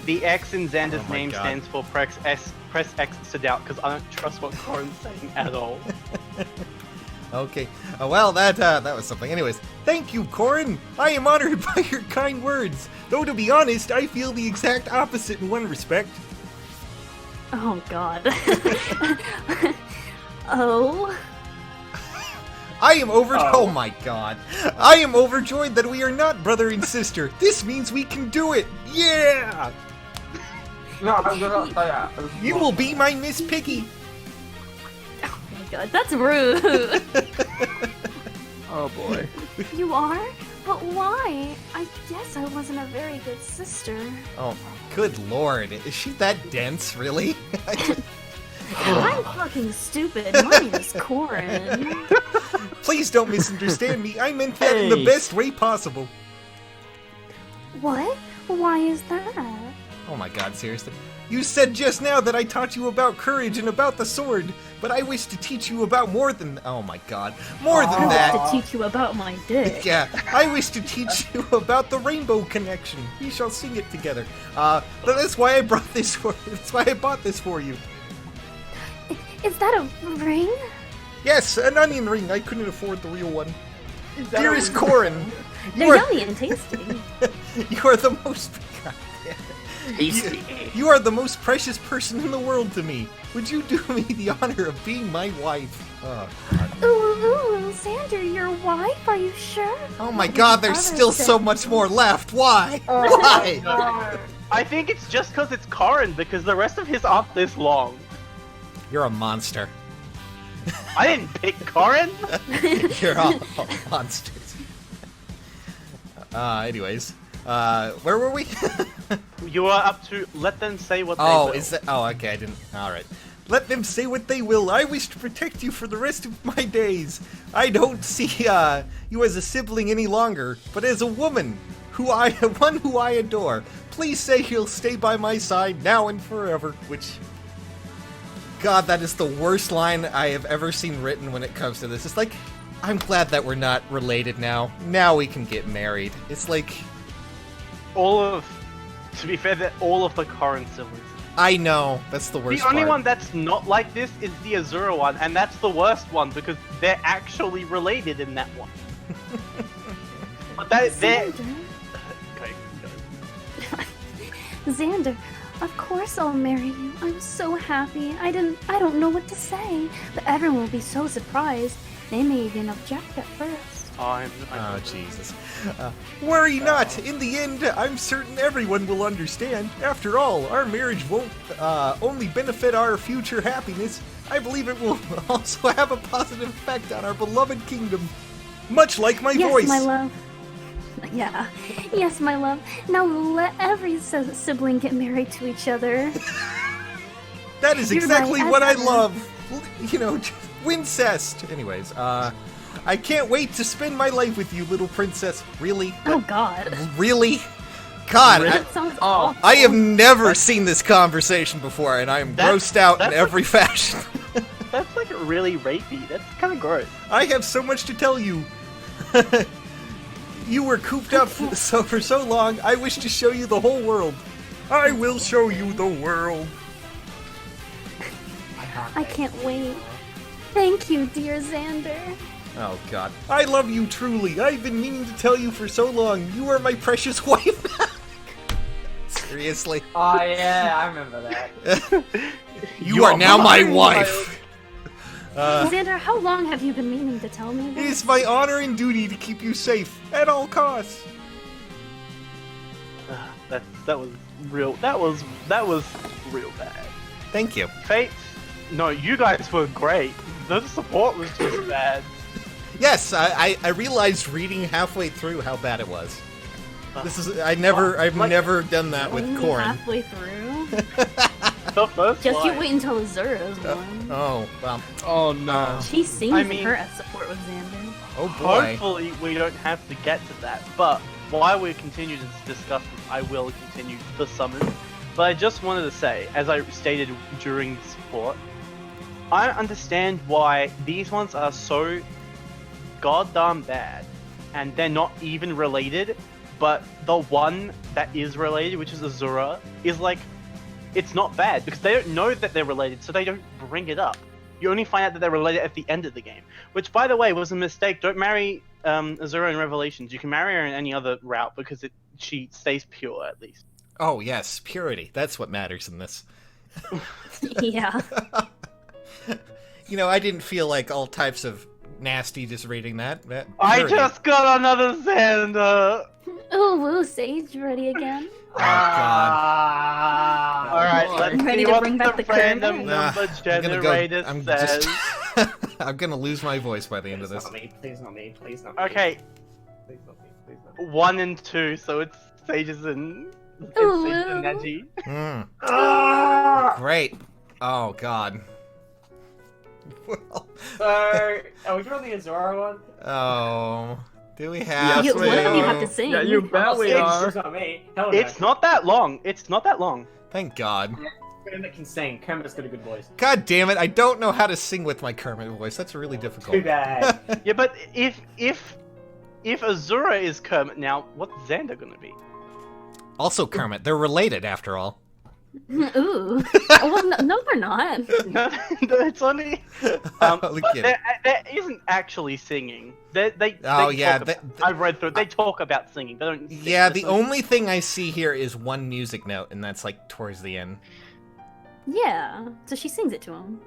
The X in Xander's Oh my name God. stands for press X to doubt, because I don't trust what Corin's saying at all. Okay. Well, that was something. Anyways, thank you, Corin. I am honored by your kind words. Though, to be honest, I feel the exact opposite in one respect. Oh god. Oh. I am over. Oh. Oh my god. I am overjoyed that we are not brother and sister. This means we can do it. Yeah. No, I'm gonna. You will be my Miss Piggy. Oh my god, that's rude. Oh boy. You are? But why? I guess I wasn't a very good sister. Oh, good lord. Is she that dense, really? I'm fucking stupid. Mine is Corin. Please don't misunderstand me. I meant that in the best way possible. What? Why is that? Oh my god, seriously. You said just now that I taught you about courage and about the sword, but I wish to teach you about more than... Oh my god. More than I that. wish to teach you about my dick. Yeah, I wish to teach you about the rainbow connection. We shall sing it together. That's why I brought this for... That's why I bought this for you. Is that a ring? Yes, an onion ring. I couldn't afford the real one. Dearest Corin, They're yummy and tasty. you are the most... Tasty. You are the most precious person in the world to me. Would you do me the honor of being my wife? Oh, God. Ooh, Xander, your wife? Are you sure? Oh my god, there's still so much more left. Why? Why? I think it's just because it's Corin, because the rest of his aren't this long. You're a monster. I didn't pick Corin. You're all monsters. Anyways. Where were we? You are up to let them say what they Oh, will. is that... Oh, okay, I didn't... Alright. Let them say what they will. I wish to protect you for the rest of my days. I don't see, you as a sibling any longer, but as a woman one who I adore. Please say you'll stay by my side now and forever, which... God, that is the worst line I have ever seen written when it comes to this. It's like, I'm glad that we're not related now. Now we can get married. It's like... To be fair, that all of the Corin siblings. I know, that's the worst The only part. one that's not like this is the Azura one, and that's the worst one because they're actually related in that one. But they're... Xander. Okay, go. Xander, of course I'll marry you. I'm so happy. I don't know what to say, but everyone will be so surprised. They may even object at first. Oh, Jesus. Worry not. In the end, I'm certain everyone will understand. After all, our marriage won't only benefit our future happiness. I believe it will also have a positive effect on our beloved kingdom. Much like my voice. Yes, my love. Yeah. Yes, my love. Now let every sibling get married to each other. That is You're exactly right, what I as ever. love. You know, wincest. Anyways, I can't wait to spend my life with you, little princess. Really? Oh God. Really? God, That sounds awful. I have never seen this conversation before, and I am grossed out in that's every fashion. That's like really rapey. That's kind of gross. I have so much to tell you. You were cooped up for so long, I wish to show you the whole world. I will show you the world. I can't wait. Thank you, dear Xander. Oh, God. I love you truly. I've been meaning to tell you for so long. You are my precious wife. Seriously. Oh yeah, I remember that. You are now my wife. Xander, how long have you been meaning to tell me It this? is my honor and duty to keep you safe at all costs. That was real. That was real bad. Thank you. Fate. No, you guys were great. The support was just bad. Yes, I realized reading halfway through how bad it was. I've never done that with Only Corin. halfway through? The first Just you line. wait until Azura's one. Oh, well. Oh no. She sings I mean- her as support with Xander. Oh boy. Hopefully we don't have to get to that, but while we continue to discuss this, I will continue the summon. But I just wanted to say, as I stated during support, I understand why these ones are so goddamn bad, and they're not even related, but the one that is related, which is Azura, is like, it's not bad, because they don't know that they're related, so they don't bring it up. You only find out that they're related at the end of the game. Which, by the way, was a mistake. Don't marry Azura in Revelations. You can marry her in any other route because she stays pure, at least. Oh, yes, purity. That's what matters in this. Yeah. You know, I didn't feel like all types of nasty just reading that. I Purity. just got another Xander! Ooh, woo, Sage ready again. Oh, God. Alright, boy. let's Ready see to what bring back the the random curve? number generator I'm says. just... I'm gonna lose my voice by the end of Please this. not me. Please not me. Please not me. Okay, Please not me. Please not me. 1 and 2, so it's Sages and Ooh. Sages and Neji. Mm, Ah! great. Oh, God. Well, So, are we doing the Azora one? oh, do we have Yes, to? One of you have to sing. Yeah, you bet we are. It's not me. Hell no. It's not that long. It's not that long. Thank God. Kermit can sing. Kermit's got a good voice. God damn it! I don't know how to sing with my Kermit voice. That's really difficult. Too bad. Yeah, but if Azura is Kermit now, what's Xander gonna be? Also Kermit. They're related, after all. Ooh. Well, no, they're not. No, it's only. Only But kidding. there isn't actually singing. They Oh, they yeah, talk that- about- I've read through it. They talk about singing. They don't. Sing. Yeah, That's the not- only thing I see here is one music note, and that's like towards the end. Yeah. So she sings it to him.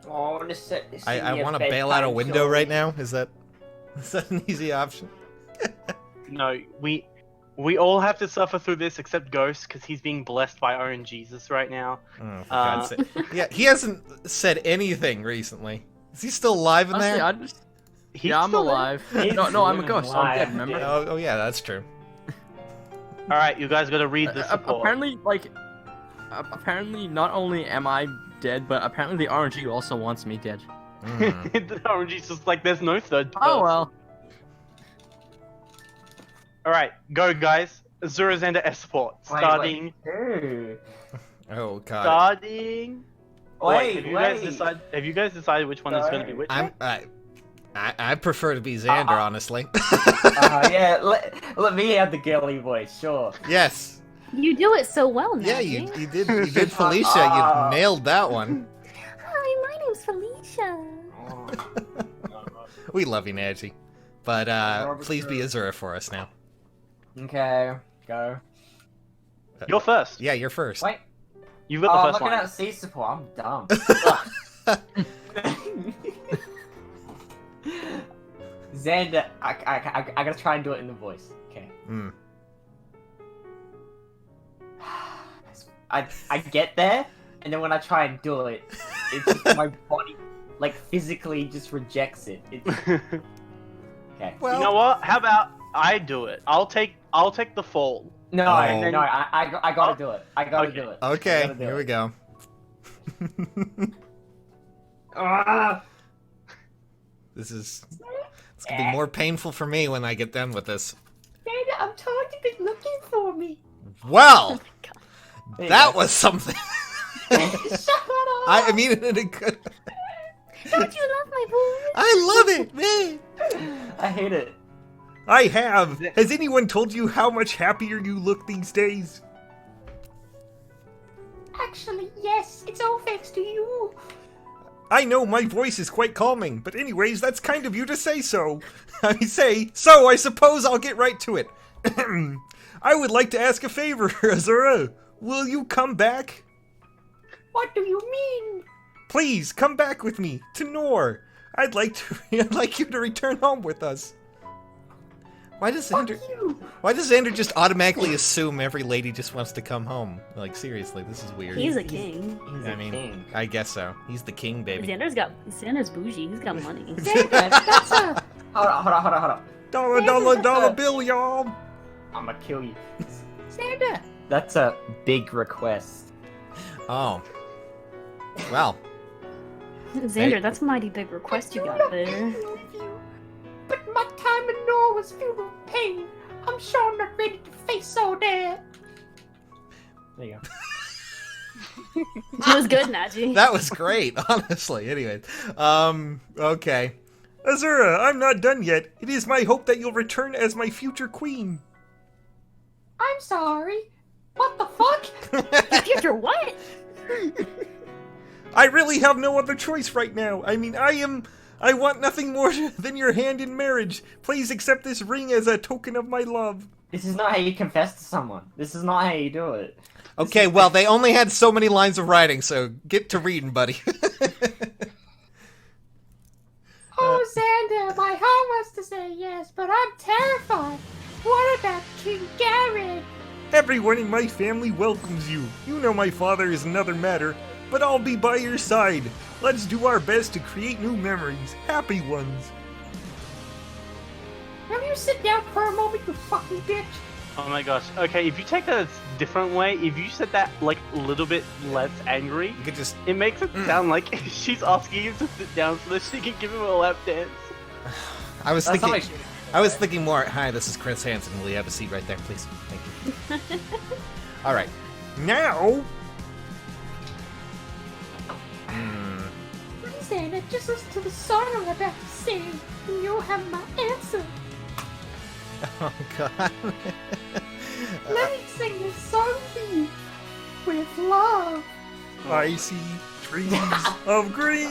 Oh, this set. I want to bail out a window right now. Is that an easy option? No, we all have to suffer through this except Ghost because he's being blessed by Owen Jesus right now. Oh, for God's sake. Yeah, he hasn't said anything recently. Is he still alive in Honestly, there? He's yeah, I'm still there. alive. He's No, I'm a living ghost. I'm life, dead, remember? yeah. Oh, yeah, that's true. All right, you guys got to read the support. Apparently, apparently not only am I dead, but apparently the RNG also wants me dead. Mm. The RNG's just like there's no third person. Oh well. All right, go guys. Azura Xander S support starting. Ooh. Oh, God. Starting. Wait, Have you guys decided which one is going to be which? I prefer to be Xander, honestly. Yeah, let me have the girly voice, sure. Yes. You do it so well now. Yeah, you did. You did, Felicia. You nailed that one. Hi, my name's Felicia. We love you, Najee. But please be Azura for us now. Okay, go. You're first. Yeah, you're first. Wait. You've got the I'm first looking line. at C support. I'm dumb. Xander, I gotta try and do it in the voice. Okay. Mm. I get there, and then when I try and do it, it's just my body, like, physically just rejects it. Okay. Well, You know what? How about I do it? I'll take the fall. No, Oh. no, I gotta do it. I gotta Okay. do it. I okay, gotta do here it. we go. Ah! It's gonna be more painful for me when I get done with this. Xander, I'm told you've been looking for me. Well, There you that go. was something. Shut up! I mean it in a good. Don't you love my voice? I love it, man. I hate it. I have. Has anyone told you how much happier you look these days? Actually, yes. It's all thanks to you. I know my voice is quite calming, but anyways, that's kind of you to say so. So I suppose I'll get right to it. I would like to ask a favor, Azura. Will you come back? What do you mean? Please, come back with me, to Nor. I'd like you to return home with us. Why does Xander just automatically assume every lady just wants to come home? Like, seriously, this is weird. He's a king. He's I a mean, king. I guess so. He's the king, baby. Xander's bougie. He's got money. That's a... Hold on. Dollar bill, y'all. I'm gonna kill you. Xander! That's a big request. Oh. Well. Xander, that's a mighty big request you got there. But my time in Nor was filled with pain. I'm sure I'm not ready to face all that. There you go. It was good, Najee. That was great, honestly. Anyway, okay. Azura, I'm not done yet. It is my hope that you'll return as my future queen. I'm sorry. What the fuck? Future what? I really have no other choice right now. I mean, I want nothing more than your hand in marriage. Please accept this ring as a token of my love. This is not how you confess to someone. This is not how you do it. Okay, well, they only had so many lines of writing, so get to reading, buddy. Oh, Xander, my heart wants to say yes, but I'm terrified. What about King Garrett? Everyone in my family welcomes you. You know my father is another matter, but I'll be by your side. Let's do our best to create new memories, happy ones. Will you sit down for a moment, you fucking bitch? Oh my gosh. Okay, if you take that a different way, if you said that like a little bit less angry, You could just. it makes it sound like she's asking him to sit down so that she can give him a lap dance. I was That's not thinking. like- I was thinking more. Hi, this is Chris Hansen. Will you have a seat right there, please? Thank you. All right. Now. Santa, just listen to the song I'm about to sing, and you'll have my answer. Oh God. Let me sing this song for you with love. I see trees of green.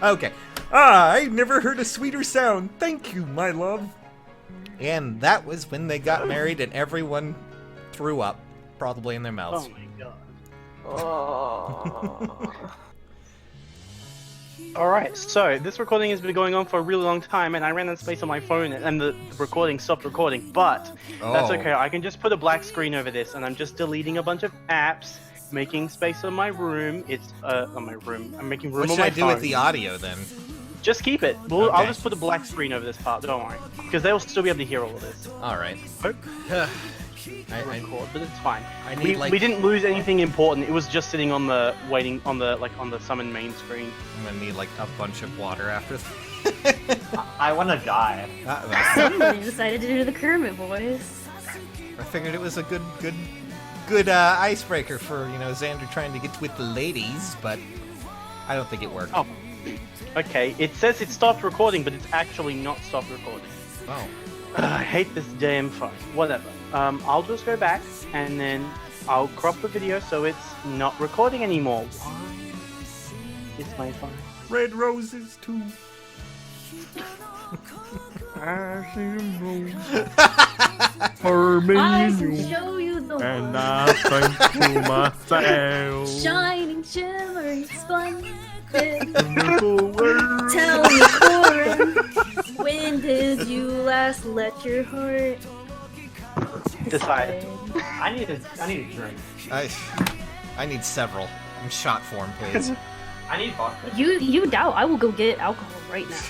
Okay. I never heard a sweeter sound. Thank you, my love. And that was when they got married and everyone threw up, probably in their mouths. Oh my god. Oh. Alright, so this recording has been going on for a really long time and I ran out of space on my phone and the recording stopped recording, but that's okay. I can just put a black screen over this and I'm just deleting a bunch of apps, making space on my room. It's on my room. I'm making room What on should my I do phone. with the audio then? Just keep it. I'll Okay. just put a black screen over this part, don't worry. Because they'll still be able to hear all of this. All right. I Record, but it's fine. I need, like- we didn't lose anything important. It was just sitting on the on the summon main screen. I'm gonna need like a bunch of water after. I want to die. Somebody decided to do the Kermit voice. I figured it was a good icebreaker for Xander trying to get with the ladies, but I don't think it worked. Oh. Okay, it says it stopped recording, but it's actually not stopped recording. Oh. I hate this damn phone. Whatever. I'll just go back and then I'll crop the video so it's not recording anymore. Why? It's my phone. Red roses too. I see them for me I and will you, show you the and world. I think to myself. Shining, shimmering, splendid. Wonderful world. Tell me, Corin, when did you last let your heart Decide. I need a drink. I need several. In shot form, please. I need vodka. You doubt I will go get alcohol right now.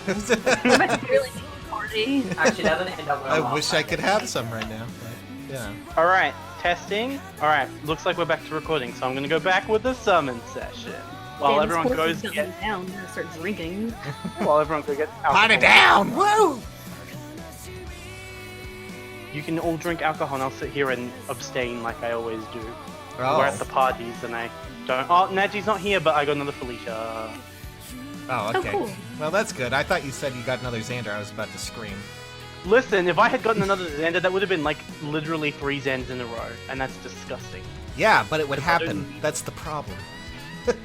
I'm about to really make a party. Actually, that doesn't end up well. I wish I could have some right now. But, yeah. Alright, testing. Alright, looks like we're back to recording, so I'm gonna go back with the summon session. While Damn, this everyone horse goes is to going get down, I'm gonna start drinking. while everyone go get Pot it alcohol. down! Woo! You can all drink alcohol and I'll sit here and abstain like I always do. Oh. We're at the parties and I don't. Oh, Naji's not here, but I got another Felicia. Oh, okay. cool. Well, that's good. I thought you said you got another Xander. I was about to scream. Listen, if I had gotten another Xander, that would have been like literally 3 Xanders in a row, and that's disgusting. Yeah, but it would happen. didn't- That's the problem.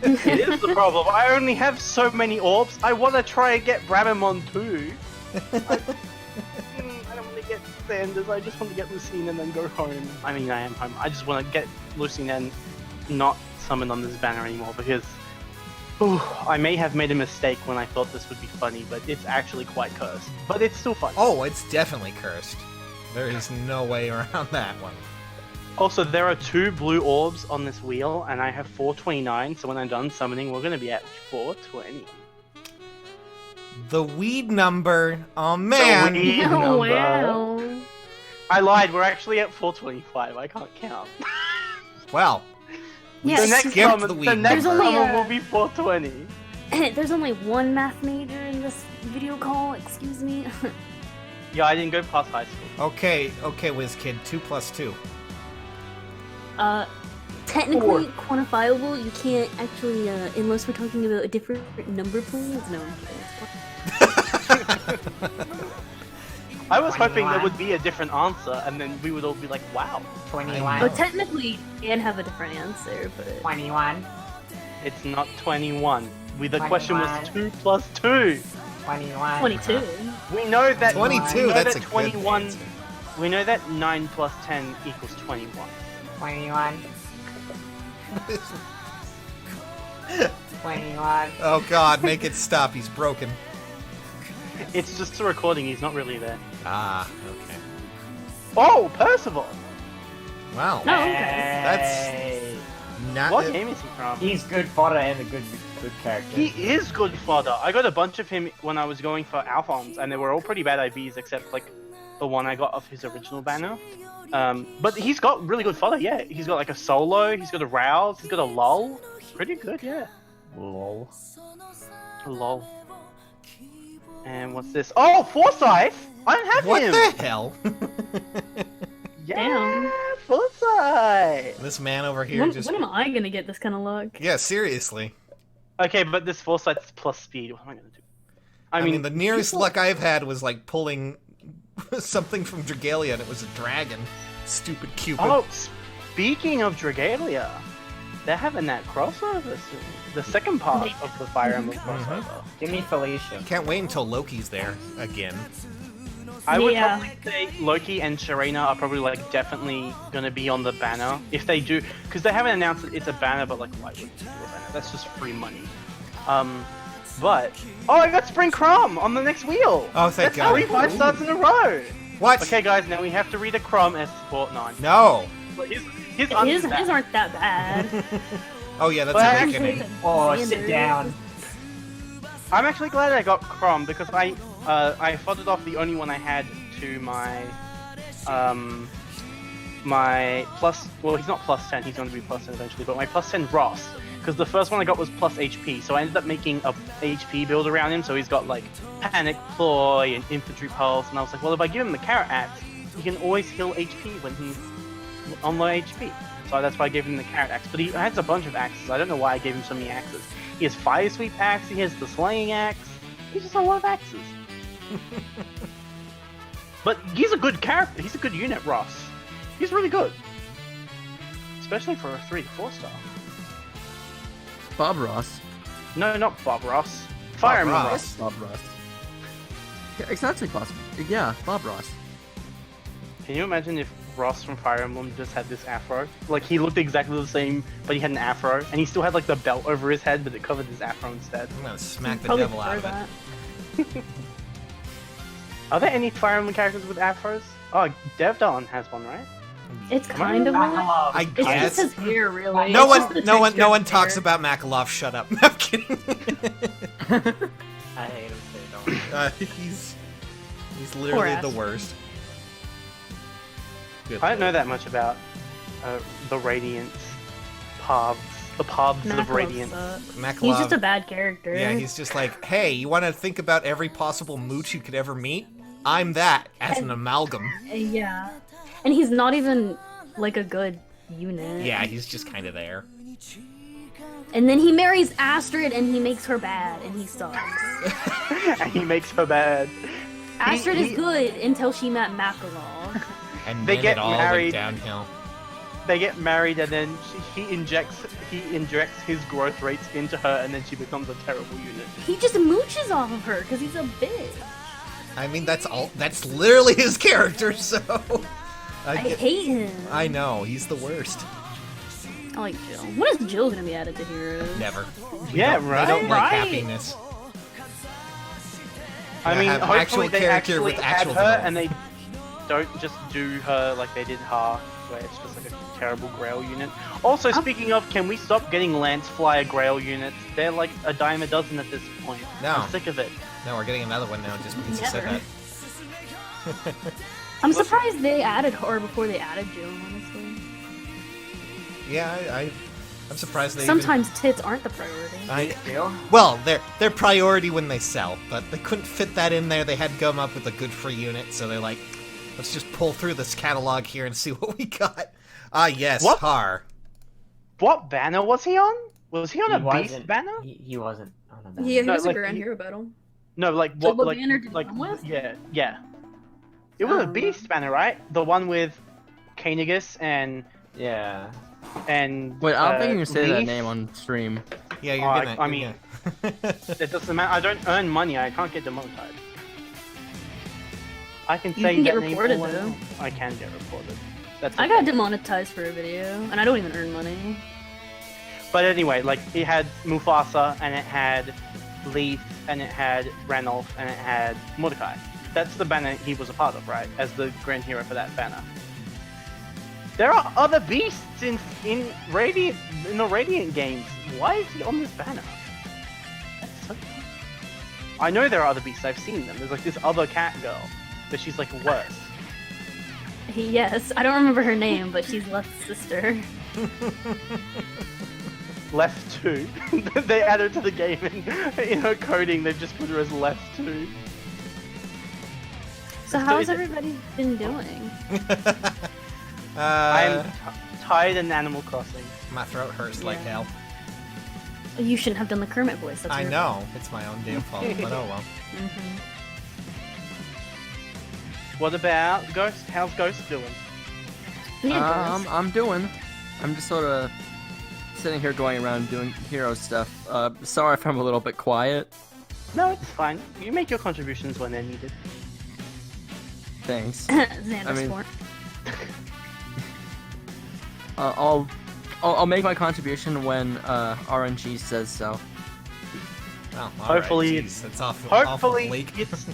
It is the problem. I only have so many orbs. I want to try and get Bramamon too. I don't want to get Xanders. I just want to get Lucina and then go home. I mean, I am home. I just want to get Lucina and not summon on this banner anymore because I may have made a mistake when I thought this would be funny, but it's actually quite cursed. But it's still fun. Oh, it's definitely cursed. There is no way around that one. Also, there are 2 blue orbs on this wheel, and I have 429, so when I'm done summoning, we're going to be at 420. The weed number. Oh, man. weed- Oh, number. wow. I lied, we're actually at 425, I can't count. Well, Yeah, the it's next just- skipped summon, the weed the next number. There's only summon a- will be 420. There's only one math major in this video call, excuse me. Yeah, I didn't go past high school. okay, WizKid. 2 plus 2. Technically quantifiable, you can't actually, unless we're talking about a different number pools. No, I'm kidding. I was hoping there 21. would be a different answer, and then we would all be like, wow. 21. But technically, you can have a different answer, but... 21. It's not 21. The question was 21. 2 plus 2. 21. 22. We know that 22, we know that's that a good 21. answer. We know that 9 plus 10 equals 21. 21. 21. Oh, God, make it stop. He's broken. It's just a recording. He's not really there. Ah, okay. Oh, Percival. Wow. No, okay. Hey. Not What game is he from? He's good fodder and a good character. He is good fodder. I got a bunch of him when I was going for Alphons, and they were all pretty bad IVs except like the one I got of his original banner. But he's got really good fodder, yeah. He's got like a solo, he's got a rouse, he's got a lull. Pretty good, yeah. Lol. A lull. And what's this? Oh, Forsyth! I don't have What him! the hell? Yeah, Damn. Forsyth! This man over here When, just... when am I gonna get this kind of luck? Yeah, seriously. Okay, but this Forsyth is plus speed. What am I gonna do? I mean, the nearest luck I've had was like pulling something from Dragalia and it was a dragon. Stupid Cupid. Oh, speaking of Dragalia, they're having that crossover soon. The second part of the Fire Emblem crossover. Give me Felicia. Can't wait until Loki's there again. I would Yeah. probably say Loki and Sharena are probably like definitely gonna be on the banner if they do, because they haven't announced that it's a banner, but like why would you do a banner? That's just free money. But I got Spring Crumb on the next wheel. Oh, thank That's God. 3 5-stars in a row. What? Okay, guys, now we have to read a Crumb as support 9. No. But his His understat- aren't that bad. Oh yeah, that's Well, a actually- beginning. Oh, Xander. sit down. I'm actually glad I got Crom because I foddered off the only one I had to my my plus. Well, he's not plus 10. He's going to be plus 10 eventually, but my plus 10 Ross. Because the first one I got was plus HP, so I ended up making a HP build around him. So he's got like Panic Ploy and Infantry Pulse, and I was like, well, if I give him the Carrot Axe, he can always heal HP when he's on low HP. So that's why I gave him the Carrot Axe. But he has a bunch of axes. I don't know why I gave him so many axes. He has Fire Sweep Axe. He has the Slaying Axe. He's just a lot of axes. But he's a good character. He's a good unit, Ross. He's really good, especially for a 3 to 4 star. Bob Ross. No, not Bob Ross. Fire Emblem Ross. Ross. Bob Ross. Yeah, exactly possible. Yeah, Bob Ross. Can you imagine if Ross from Fire Emblem just had this afro? Like, he looked exactly the same, but he had an afro, and he still had, like, the belt over his head, but it covered his afro instead. I'm gonna smack the Probably devil out of prefer it. that. Are there any Fire Emblem characters with afros? Oh, Devdon has one, right? It's kind of one. I It's guess. just his hair, really. No It's just one, the no one, texture no of one his talks hair. about Makalov. Shut up. I'm kidding. I hate him too, don't He's literally the Ass. worst. Good I don't know lord. that much about the Radiance paths. The paths of Mac Radiance. loves that. Makalov. He's just a bad character. Yeah, he's just like, hey, you want to think about every possible mooch you could ever meet? I'm that as an amalgam. Yeah. And he's not even like a good unit. Yeah, he's just kind of there. And then he marries Astrid and he makes her bad and he sucks. And he makes her bad. Astrid he- is good until she met Makalov. And They then get it all married. went downhill. They get married, and then he injects his growth rates into her, and then she becomes a terrible unit. He just mooches off of her because he's a bitch. I mean, that's literally his character, so... I hate him. I know, he's the worst. I like Jill. When is Jill gonna be added to Heroes? Never. Yeah, They right. don't like Right. happiness. I Yeah, mean, have hopefully actual they character actually with add actual her, development. and they don't just do her like they did Ha, where it's just like a terrible Grail unit. Also, speaking of, can we stop getting Lance Flyer Grail units? They're like a dime a dozen at this point. No. I'm sick of it. No, we're getting another one now just because you said Never. that. I'm surprised they added her before they added Jill, honestly. Yeah, I'm surprised they Sometimes tits aren't the priority. even... Well, they're priority when they sell, but they couldn't fit that in there. They had to come up with a good free unit, so they're like, let's just pull through this catalog here and see what we got. Ah, yes, What? Har. What banner was he on? Was he on He a Beast wasn't. banner? He wasn't on a banner. Yeah, he No, was like, a Grand he- Hero battle. No, like So what? what Like, banner did he like come with? yeah. It was a Oh. Beast banner, right? The one with Kainigus and Yeah. Wait, I don't think you can say that Leaf? name on stream. Yeah, you're Oh, gonna... I you're mean- gonna- It doesn't matter. I don't earn money. I can't get demonetized. I can You say can get that name reported, all I though. want. I can get reported. That's I okay. got demonetized for a video, and I don't even earn money. But anyway, like it had Mufasa and it had Leaf and it had Ranulph and it had Mordecai. That's the banner he was a part of, right? As the grand hero for that banner. There are other beasts in the Radiant games. Why is he on this banner? That's so I know there are other beasts. I've seen them. There's like this other cat girl, but she's like worse. Yes, I don't remember her name, but she's Left's sister. Left 2. They added to the game in her coding, they've just put her as Left 2. So how's everybody been doing? I'm tired in Animal Crossing. My throat hurts like hell. You shouldn't have done the Kermit voice. That's I your know. It's my own damn fault, but oh well. Mm-hmm. What about Ghost? How's Ghost doing? Yeah, I'm just sort of sitting here going around doing hero stuff. Sorry if I'm a little bit quiet. No, it's fine. You make your contributions when they're needed. Thanks. Xander I mean- Sport. I'll make my contribution when RNG says so. Oh, all Hopefully- right, jeez, it's awful. Hopefully bleak. it's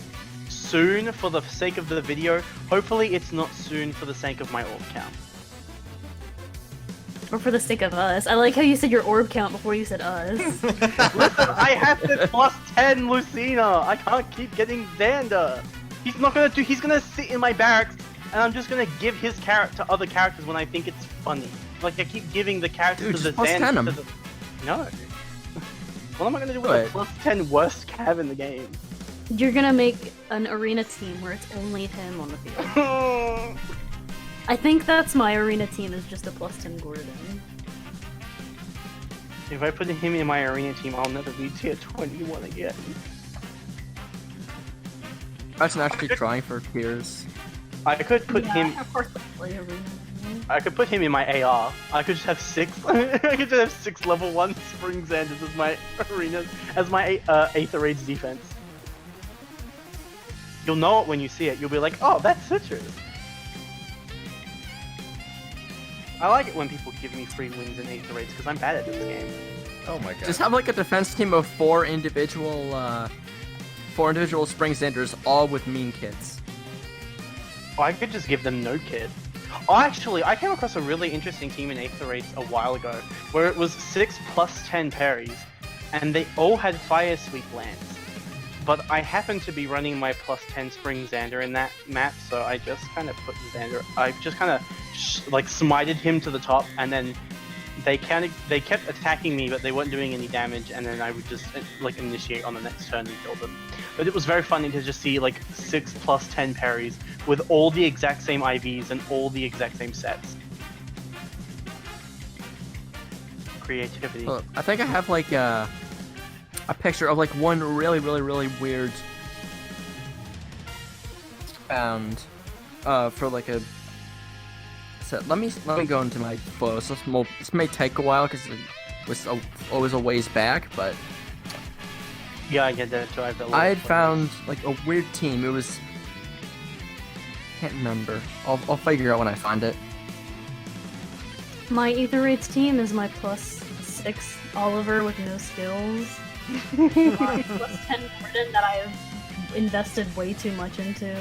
soon for the sake of the video. Hopefully it's not soon for the sake of my orb count. Or for the sake of us. I like how you said your orb count before you said us. Listen, I have to plus 10 Lucina. I can't keep getting Xander. He's not gonna do. He's gonna sit in my barracks, and I'm just gonna give his carrot to other characters when I think it's funny. Like I keep giving the characters Dude, to the just plus Xander. 10 'em. No. What am I gonna do with What? a plus 10 worst cav in the game? You're gonna make an arena team where it's only him on the field. I think that's my arena team is just a plus 10 Gordon. If I put him in my arena team, I'll never be tier 21 again. I was actually trying for tiers. I could put him. Of course, I play arena. I could put him in my AR. I could just have 6. I could just have 6 level 1 Spring Xanders as my arenas, as my Aether Raids defense. You'll know it when you see it. You'll be like, oh, that's Citrus. I like it when people give me free wins in Aether Raids because I'm bad at this game. Oh my god. Just have like a defense team of four individual Spring Xanders, all with mean kits. Oh, I could just give them no kit. Oh, actually, I came across a really interesting team in Aether Raids a while ago, where it was 6 plus 10 parries, and they all had Fire Sweep lands. But I happened to be running my plus 10 Spring Xander in that map, so I just kind of put Xander. I just kind of like smited him to the top, and then they kept attacking me, but they weren't doing any damage, and then I would just like initiate on the next turn and kill them. But it was very funny to just see like 6 plus 10 parries with all the exact same IVs and all the exact same sets. Creativity. Look, I think I have like a picture of like one really weird found for like a set. Let me go into my photos. This may take a while because it was always a ways back, but Yeah, I get that too. I had found like a weird team. It was can't remember. I'll figure out when I find it. My Aether Raids team is my plus 6 Oliver with no skills. My plus 10 Gordon that I've invested way too much into.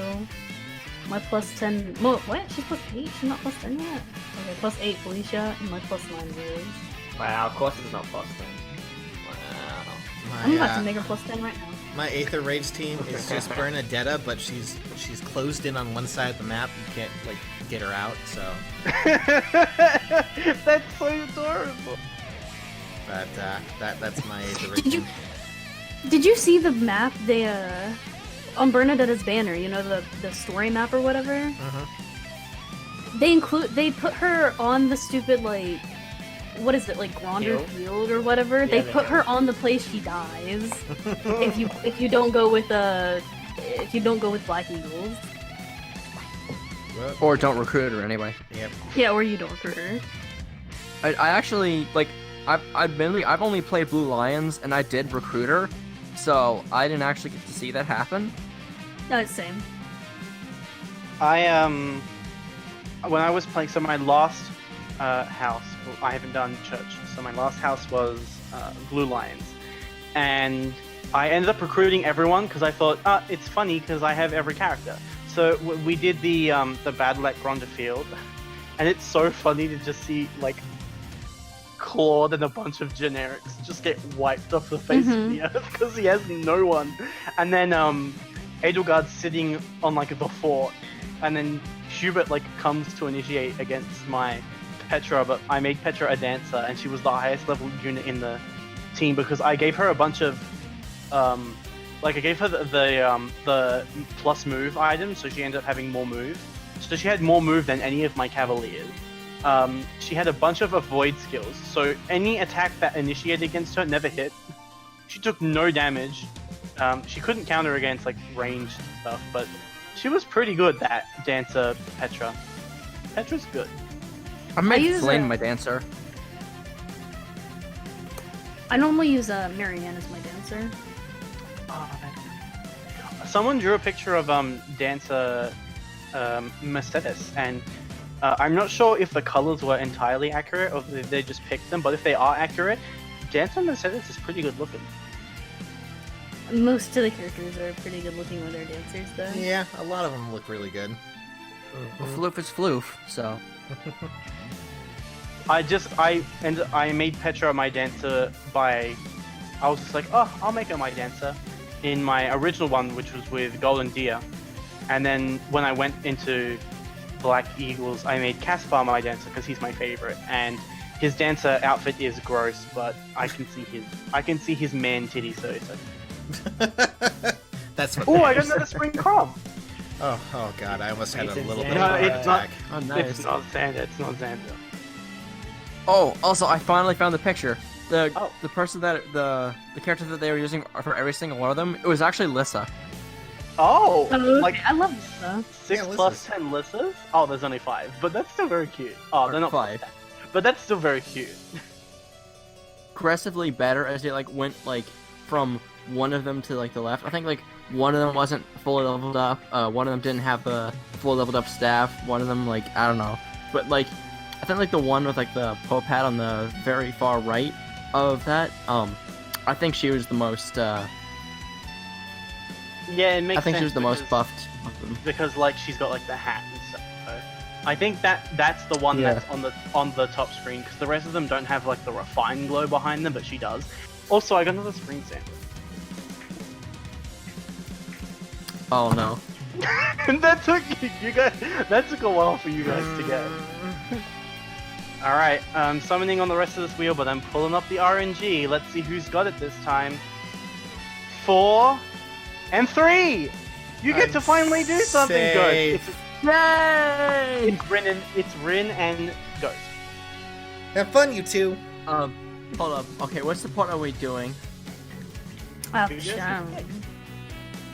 My plus 10. What? She's plus 8? She's not plus 10 yet? Okay, plus 8 Felicia, and my plus 9 Rose. Wow, of course it's not plus 10. Wow. I'm about to make her plus 10 right now. My Aether Rage team is just Bernadetta, but she's closed in on one side of the map. You can't like get her out, so. That's so adorable. But that's my Aether Rage team. Did you see the map they on Bernadetta's banner? You know the story map or whatever. Mm-hmm. They put her on the stupid like. What is it, like Gronder Field or whatever? Yeah, they put her on the place she dies. if you don't go with Black Eagles. Or don't recruit her anyway. Yep. Yeah, or you don't recruit her. I actually like I've only played Blue Lions and I did recruit her, so I didn't actually get to see that happen. No, it's same. When I was playing, so my last house, I haven't done church, so my last house was Blue Lions, and I ended up recruiting everyone because I thought it's funny because I have every character. So we did the battle at Gronder Field, and it's so funny to just see like Claude and a bunch of generics just get wiped off the face of the earth because he has no one, and then Edelgard's sitting on like the fort, and then Hubert like comes to initiate against my Petra, but I made Petra a dancer, and she was the highest level unit in the team because I gave her a bunch of like I gave her the plus move item, so she ended up having more move. So she had more move than any of my cavaliers. She had a bunch of avoid skills, so any attack that initiated against her never hit. She took no damage. She couldn't counter against like ranged stuff, but she was pretty good, that dancer Petra. Petra's good. I made use Flame my dancer. I normally use Marianne as my dancer. Someone drew a picture of dancer Mercedes, and I'm not sure if the colors were entirely accurate or if they just picked them, but if they are accurate, dancer Mercedes is pretty good looking. Most of the characters are pretty good looking when they're dancers, though. Yeah, a lot of them look really good. Well, Floof is Floof, so. I made Petra my dancer by, I was just like, oh, I'll make her my dancer in my original one, which was with Golden Deer, and then when I went into Black Eagles, I made Caspar my dancer because he's my favorite, and his dancer outfit is gross, but I can see his man titty, so it's like. That's what. Oh, I got another spring crumb. Oh god, I almost had a little bit No, of a it's not. attack. Oh, nice. It's not Xander. It's not Xander. Oh, also, I finally found the picture. The Oh. person that the character that they were using for every single one of them, it was actually Lissa. Oh, Okay, like I love this though. 6 Yeah, plus Lissas. 10 Lissas? Oh, there's only 5, but that's still very cute. Oh, they're not 5. but that's still very cute. Aggressively better as they like went like from one of them to like the left. I think like one of them wasn't fully leveled up. One of them didn't have the fully leveled up staff. One of them like I don't know, but like I think like the one with like the Pope hat on the very far right of that. I think she was the most. Yeah, it makes sense. I think she was the most because- buffed of them. because like she's got like the hat and stuff. So I think that's the one Yeah. that's on the top screen because the rest of them don't have like the refined glow behind them, but she does. Also, I got another screen sample. Oh no. that took a while for you guys to get. Alright, summoning on the rest of this wheel, but I'm pulling up the RNG. Let's see who's got it this time. 4 and 3! You get to finally do something good! safe. Yay! It's Rin and Ghost. Have fun, you two. Hold up. Okay, what's the part are we doing? Oh, Yes. sham.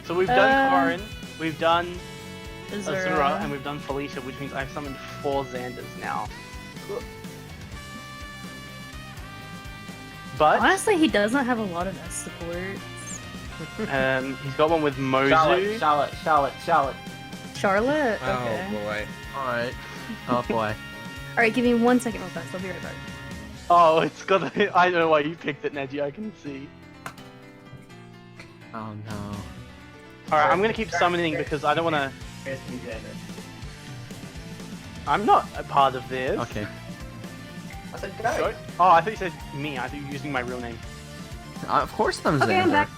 So we've done Karin, we've done Azura. Azura, and we've done Felicia, which means I've summoned 4 Xanders now. But Honestly, he doesn't have a lot of S supports. he's got one with Mozu. Charlotte. Charlotte? Oh Okay. boy. Alright. Oh boy. Alright, give me 1 second real fast. I'll be right back. Oh, it's got. I don't know why you picked it, Neji. I can see. Oh no. Alright, I'm gonna keep summoning because I don't want to. I'm not a part of this. Okay. I said Go. go. Oh, I thought you said me. I thought you were using my real name. Of course I'm Okay, I'm Xander. back.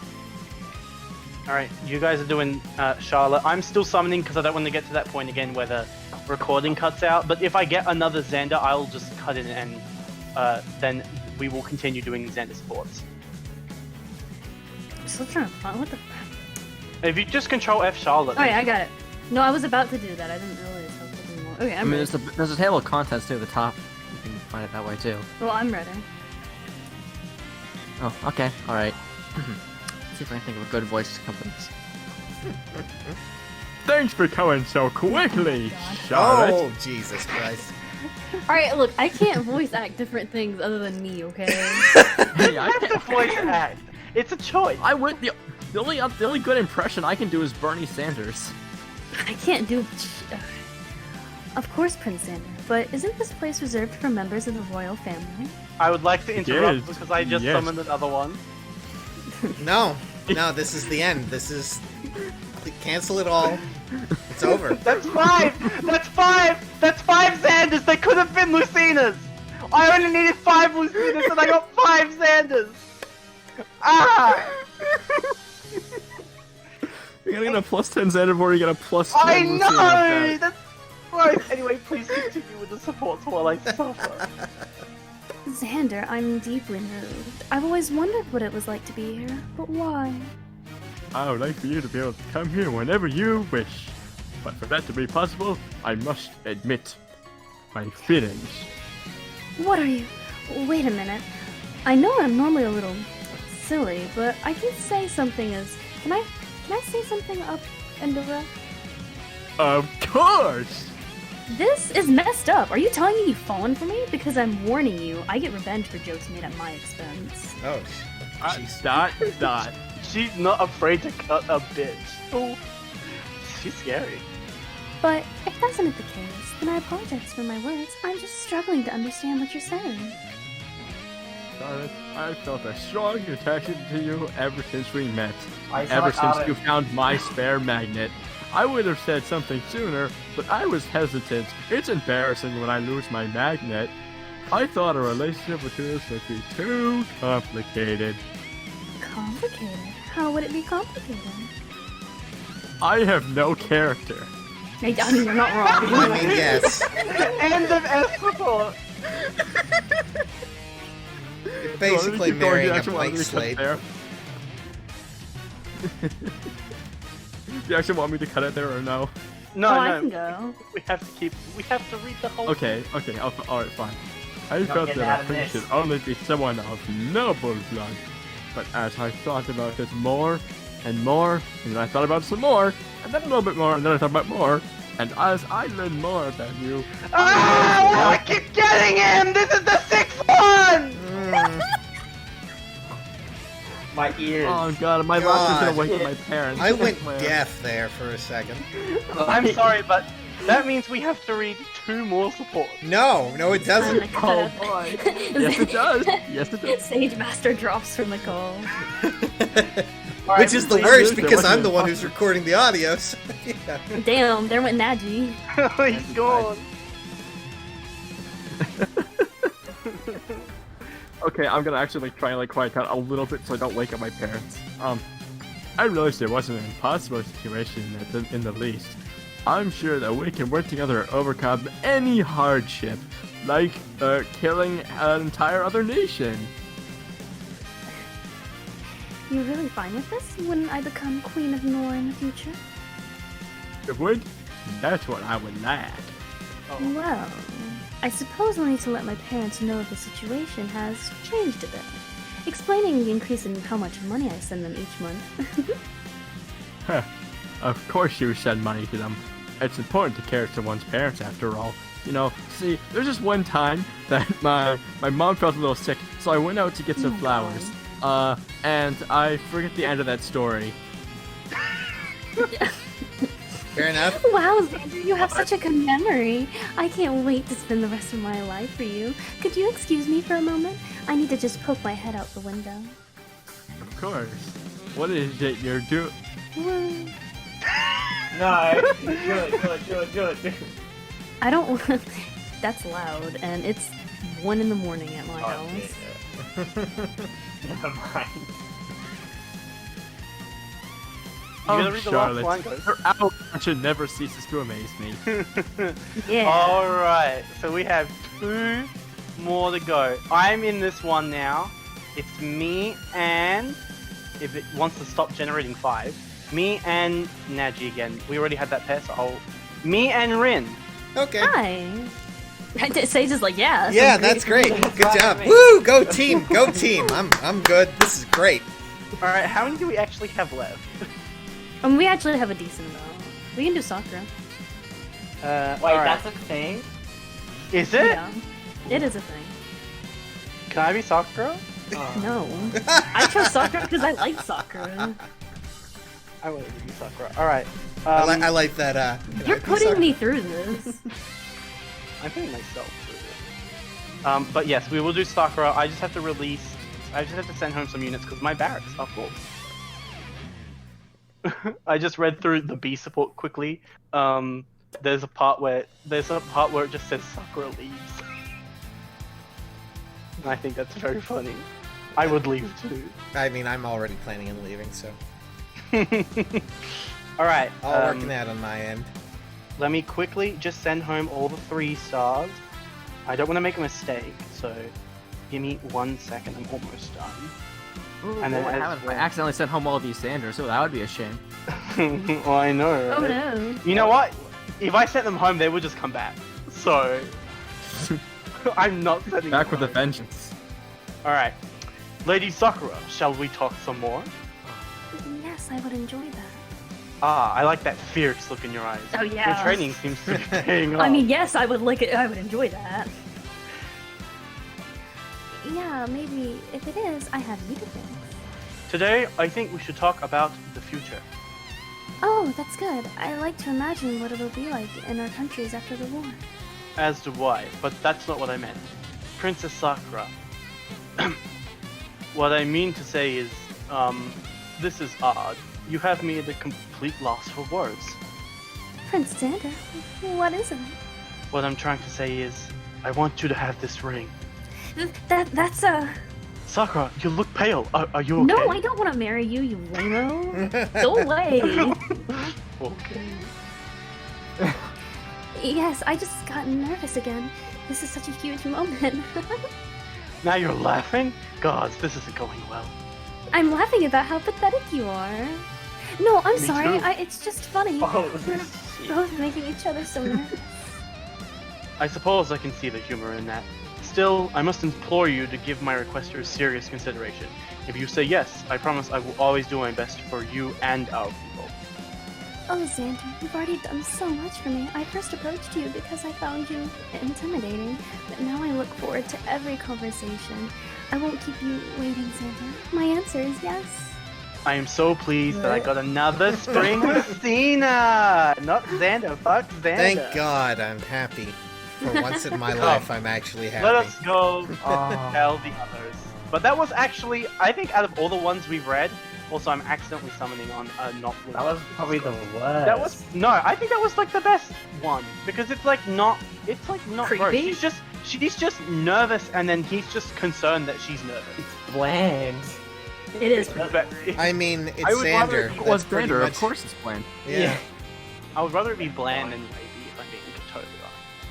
Alright, you guys are doing Charlotte. I'm still summoning because I don't want to get to that point again where the recording cuts out. But if I get another Xander, I'll just cut it and then we will continue doing Xander sports. I'm still trying to find what the. If you just control F Charlotte. Oh yeah, I got it. No, I was about to do that. I didn't realize how quickly more. Okay, I I'm mean, ready. there's a table of contents too at the top. You can find it that way too. Well, I'm ready. Oh, okay. Alright. See if I can think of a good voice to accompany this. Thanks for coming so quickly, Oh Jesus Christ. All right, look, I can't voice act different things other than me, okay? Hey, I It's a voice act. It's a choice. I would the only good impression I can do is Bernie Sanders. I can't do. Of course, Prince Xander, but isn't this place reserved for members of the royal family? I would like to interrupt Yes, because I just yes. summoned another one. No, this is the end. This is cancel it all. It's over. That's 5! That's 5! That's 5 Xanders! They could have been Lucinas! I only needed 5 Lucinas and I got 5 Xanders! Ah! You're gonna get a plus 10 Xander before you get a plus 10 I Lucina know! with that. That's right. Anyway, please continue with the supports while I suffer. Xander, I'm deeply moved. I've always wondered what it was like to be here, but why? I would like for you to be able to come here whenever you wish. But for that to be possible, I must admit my feelings. What are you? Wait a minute. I know I'm normally a little silly, but I can say something as... Can I say something up and direct? Of course! This is messed up. Are you telling me you've fallen for me? Because I'm warning you, I get revenge for jokes made at my expense. Oh, jeez. Dot. She's not afraid to cut a bitch. Oh, she's scary. But if that's not the case, then I apologize for my words. I'm just struggling to understand what you're saying. Charlotte, I felt a strong attraction to you ever since we met. I Ever thought since you found my spare magnet. I would have said something sooner, but I was hesitant. It's embarrassing when I lose my magnet. I thought a relationship between us would be too complicated. Complicated? How would it be complicated? I have no character. I mean, you're not wrong. I mean, yes. End of escort. You're basically marrying a blank slate. You actually want me to cut it there or no? No, Oh, no. I can go. We have to read the whole. Okay, alright, fine. I Not felt getting that out a of prince this. should only be someone of noble blood. But as I thought about this more, and then I thought about it some more, and then a little bit more, and then I thought about more, and as I learned more about you... Ah! I keep getting him! This is the sixth one! My ears. Oh god, my God. laughter's gonna wake up my parents. I went Well, deaf there for a second. I'm sorry, but that means we have to read 2 more supports. No, it I'm doesn't. gonna cut Oh out- boy. Yes it does. Yes it does. Sagemaster drops from the call. Which is the please worst do because so. I'm the one who's recording the audio. So, yeah. Damn, there went Naji. He's gone. Okay, I'm gonna actually try and quiet down a little bit so I don't wake up my parents. I realized it wasn't an impossible situation in the least. I'm sure that we can work together to overcome any hardship, like killing an entire other nation. You really fine with this? Wouldn't I become Queen of Nor in the future? It would? That's what I would like. Well, I suppose I'll need to let my parents know the situation has changed a bit. Explaining the increase in how much money I send them each month. Huh. Of course you send money to them. It's important to care to one's parents after all. You know, see, there's just one time that my mom felt a little sick, so I went out to get some Oh, flowers. And I forget the end of that story. Fair enough. Wow, Xander, you have such a good memory. I can't wait to spend the rest of my life for you. Could you excuse me for a moment? I need to just poke my head out the window. Of course. What is it you're doing? Well, No, do it. I don't want... That's loud, and it's 1 in the morning at my Oh, house. Never mind. You gotta read the last line, guys. Her outreach never ceases to amaze me. Yeah. Alright, so we have 2 more to go. I'm in this one now. It's me and... If it wants to stop generating 5. Me and Naji again. We already had that pair, so I'll... Me and Rin. Okay. Hi. Sage is like, yeah. Yeah, sounds that's great. to me. Good job. Woo! Go team. Go team. I'm good. This is great. Alright, how many do we actually have left? We actually have a decent amount. We can do Sakura. Wait, alright. that's a thing? Is it? Yeah. It is a thing. Can I be Sakura? Oh. No. I chose Sakura because I like Sakura. I want to be Sakura. Alright. I like that. You're putting me through this. I'm putting myself through this. But yes, we will do Sakura. I just have to send home some units because my barracks are full. I just read through the B support quickly. There's a part where it just says Sakura leaves. And I think that's very funny. I would leave too. I mean, I'm already planning on leaving, so. All right. All working out on my end. Let me quickly just send home all the 3 stars. I don't want to make a mistake, so give me 1 second. I'm almost done. Ooh, And then what as happened if I well- accidentally sent home all these Sanders? Oh, that would be a shame. Well, I know. Oh right? no. You know what? If I sent them home, they would just come back. So I'm not sending Back them with a home. vengeance. All right, Lady Sakura, shall we talk some more? Yes, I would enjoy that. Ah, I like that fierce look in your eyes. Oh, yeah. Your training seems to be paying off. I mean, yes, I would like it. I would enjoy that. Yeah, maybe if it is, I have you to thank. Today, I think we should talk about the future. Oh, that's good. I like to imagine what it'll be like in our countries after the war. As do I, but that's not what I meant. Princess Sakura. What I mean to say is, this is odd. You have me at a complete loss for words. Prince Xander, what is it? What I'm trying to say is, I want you to have this ring. That's Sakura, you look pale. Are you okay? No, I don't want to marry you, you lame-o. Go away. Okay. Yes, I just got nervous again. This is such a huge moment. Now you're laughing? Gods, this isn't going well. I'm laughing about how pathetic you are. No, I'm Me sorry. too. It's just funny. Oh, We're shit. both making each other so nervous. I suppose I can see the humor in that. Still, I must implore you to give my request your serious consideration. If you say yes, I promise I will always do my best for you and our people. Oh, Xander, you've already done so much for me. I first approached you because I found you intimidating, but now I look forward to every conversation. I won't keep you waiting, Xander. My answer is yes. I am so pleased that I got another Spring Lucina! Not Xander, fuck Xander. Thank God, I'm happy. For once in my life, I'm actually happy. Let us go tell the others. But that was actually, I think out of all the ones we've read, also I'm accidentally summoning on a not blue. That was probably the worst. That was, no, I think that was like the best one. Because it's like not gross. Creepy? She's just nervous and then he's just concerned that she's nervous. It's bland. It is. But I mean, it's I would rather Xander. it was That's pretty Xander, much- of course it's planned. Yeah. I would rather it be bland than wavy if I'm being totally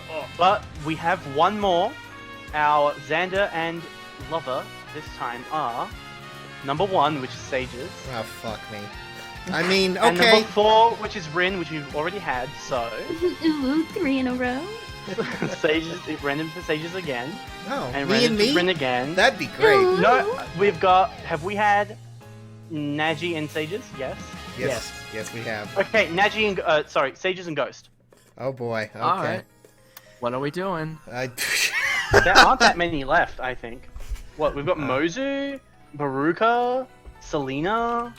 honest. But we have one more. Our Xander and lover this time are number 1, which is Sages. Oh, fuck me. I mean, And okay. number 4, which is Rin, which we've already had, so Ooh, 3 in a row. Sages, random to Sages again. Oh, And me random and to me? Rin again. That'd be great. Ooh. No, we've got, have we had Naji and Sages? Yes. Yes, yes, we have. Okay, Naji and, sorry, Sages and Ghost. Oh boy. Okay. Alright. What are we doing? I... There aren't that many left, I think. What, we've got Mozu, Baruka, Selena.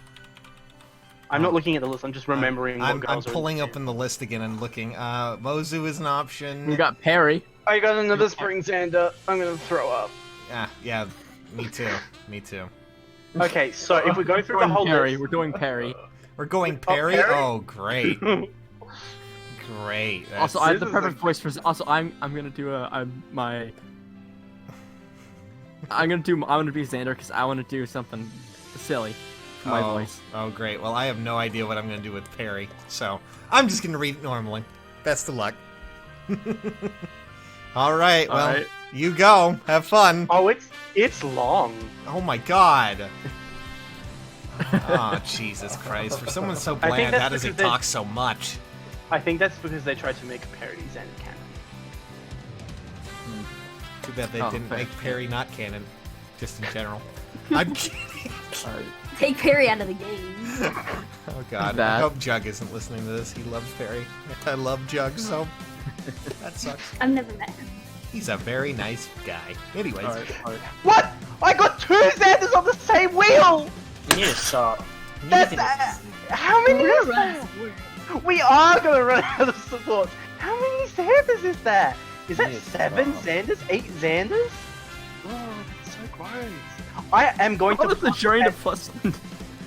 I'm not looking at the list, I'm just remembering what I'm girls are in pulling the up in the list again and looking. Mozu is an option. We got Perry. I got another Spring Xander. I'm gonna throw up. Yeah, me too. Me too. Okay, so if we go through the whole Perry. list, We're doing Perry. We're going Perry? Perry? Oh, great. Great. Also, I have this the is perfect like- voice for. Also, I'm gonna do I'm gonna be Xander because I want to do something silly for my voice. Oh, great. Well, I have no idea what I'm going to do with Perry, so I'm just going to read it normally. Best of luck. All right, well, Alright. you go. Have fun. oh, it's long. Oh my god. Oh, Jesus Christ. For someone so think bland, that's how does he because they- talk so much? I think that's because they tried to make a parody Xander canon. Too bad they Oh, didn't fair. make Perry not canon, just in general. I'm kidding. Alright. Take Perry out of the game. Oh god, I That. hope Jug isn't listening to this. He loves Perry. I love Jug, so that sucks. I've never met him. He's a very nice guy. Anyways, Alright. What? I got 2 Xanders on the same wheel! You need to stop. You need That's to- how many We're is gonna run that? out of words. We are gonna run out of support. How many Xanders is that? Is that Yes, 7 wow. Xanders? 8 Xanders? Oh, that's so gross. I am going What to is the journey to plus?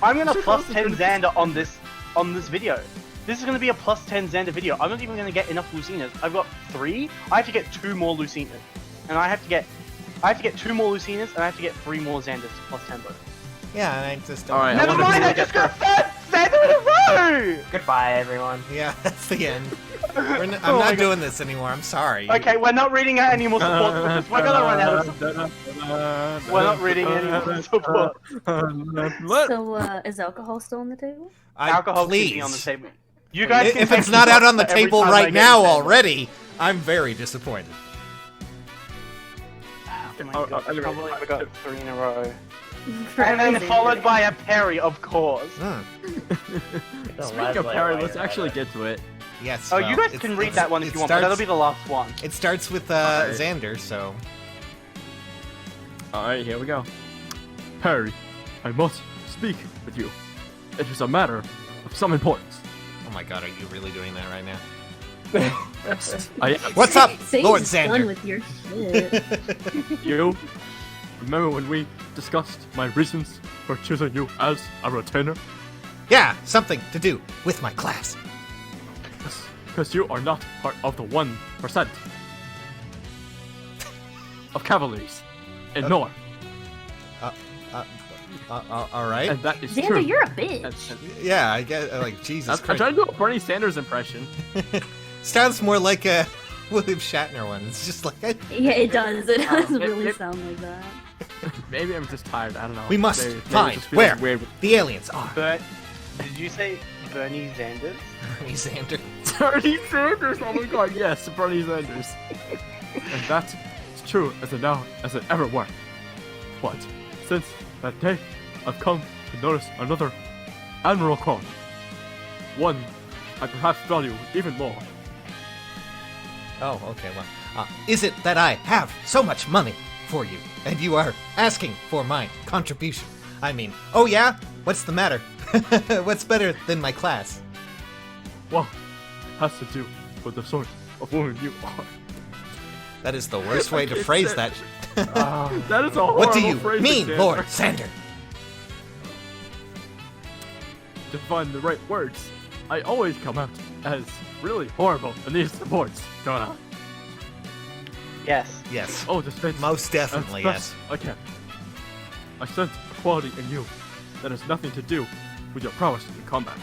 I'm gonna Sure, plus that's 10 the- Xander on this video. This is gonna be a plus 10 Xander video. I'm not even gonna get enough Lucinas. I've got 3. I have to get 2 more Lucinas. And I have to get 2 more Lucinas and I have to get 3 more Xanders to plus 10 both. yeah, and I just don't. Alright, I Never wanna mind, do I it. just got a 3rd Xander Goodbye, everyone. Yeah, that's the end. I'm not doing this anymore. I'm sorry. Okay, we're not reading out any more support because we're gonna run out of support. We're not reading any more support. So, is alcohol still on the table? Alcohol please. should be on the table. You guys can If take it's not out on the shots every table time I right get now offended. already, I'm very disappointed. Oh my God, I can't believe I got 3 in a row. For And then everything. followed by a parry, of course. Speaking of parry, let's actually get to it. Yes. Oh, well, you guys it's- can read it's- that one if it you want, but that'll starts- be the last one. It starts with Okay. Xander, so. Alright, here we go. Parry, I must speak with you. It is a matter of some importance. Oh my God, are you really doing that right now? I What's up, Say Lord he's done Xander? with your shit. You remember when we discussed my reasons for choosing you as a retainer? Yeah, something to do with my class. Because you are not part of the 1% of cavaliers in Nor, All right. and that is Xander, true. you're a And- bitch. and- Yeah, I guess. Like Jesus I'm Christ. trying to do a Bernie Sanders impression. Sounds more like a William Shatner one. It's just like Yeah, it does. It does it- really it- sound like that. Maybe I'm just tired. I don't know. we must Maybe it find just feels where weird. the aliens are. But did you say Bernie Sanders? Bernie Xander. Bernie Sanders! Oh my god, yes, Bernie Sanders. And that is true as it now as it ever were. But since that day, I've come to notice another admirable quality. One I perhaps value even more. Oh, okay. Well, is it that I have so much money for you, and you are asking for my contribution? I mean, oh yeah? What's the matter? What's better than my class? Well, it has to do with the sort of woman you are. That is the worst way to phrase that. That is a horrible What do you phrase, mean, Xander. Lord Xander? To find the right words, I always come out as really horrible in these supports, don't I? Yes. Yes. Oh, this fits. Most definitely, That's yes. best I can. I sense a quality in you that has nothing to do with your prowess in combat.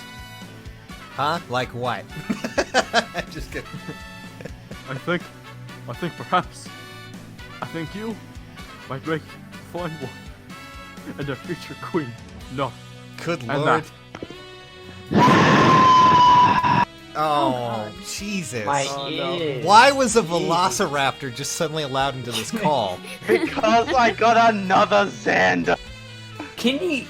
Huh? Like what? Just kidding. I think perhaps, you might make a fine one and a future queen. No, Good and lord. that. Oh, Jesus. My Oh, no. ears. Why was a velociraptor just suddenly allowed into this call? Because I got another Xander. Can you?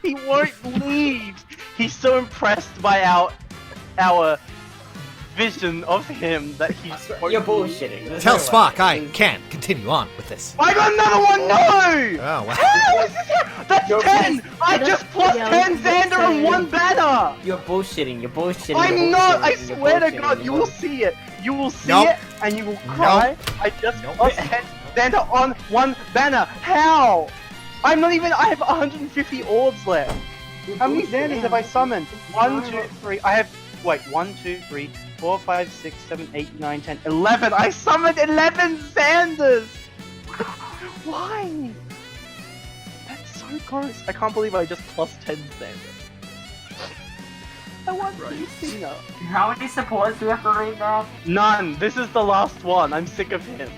He won't leave. He's so impressed by our vision of him that he's. You're bullshitting. There's Tell no way. Spock I can't continue on with this. I got another one. No. Oh, wow. How is this here? That's You're 10. I That's- just plus yeah, 10 that's Xander and it. 1 banner. You're bullshitting. You're bullshitting. I'm you're not. I bullshitting, you're swear to bullshitting, God, you you're will bull- see it. You will see Nope. it, and you will cry. I just Nope. plus 10 Xander on 1 banner. How? I'm not even. I have 150 orbs left. How many Xanders have I summoned? 1, 2, 3. I have. Wait. 1, 2, 3, 4, 5, 6, 7, 8, 9, 10, 11. I summoned 11 Xanders. Why? That's so gross. I can't believe I just plus 10 Xanders. I want Lucina. How many supports do we have to read now? None. This is the last one. I'm sick of him.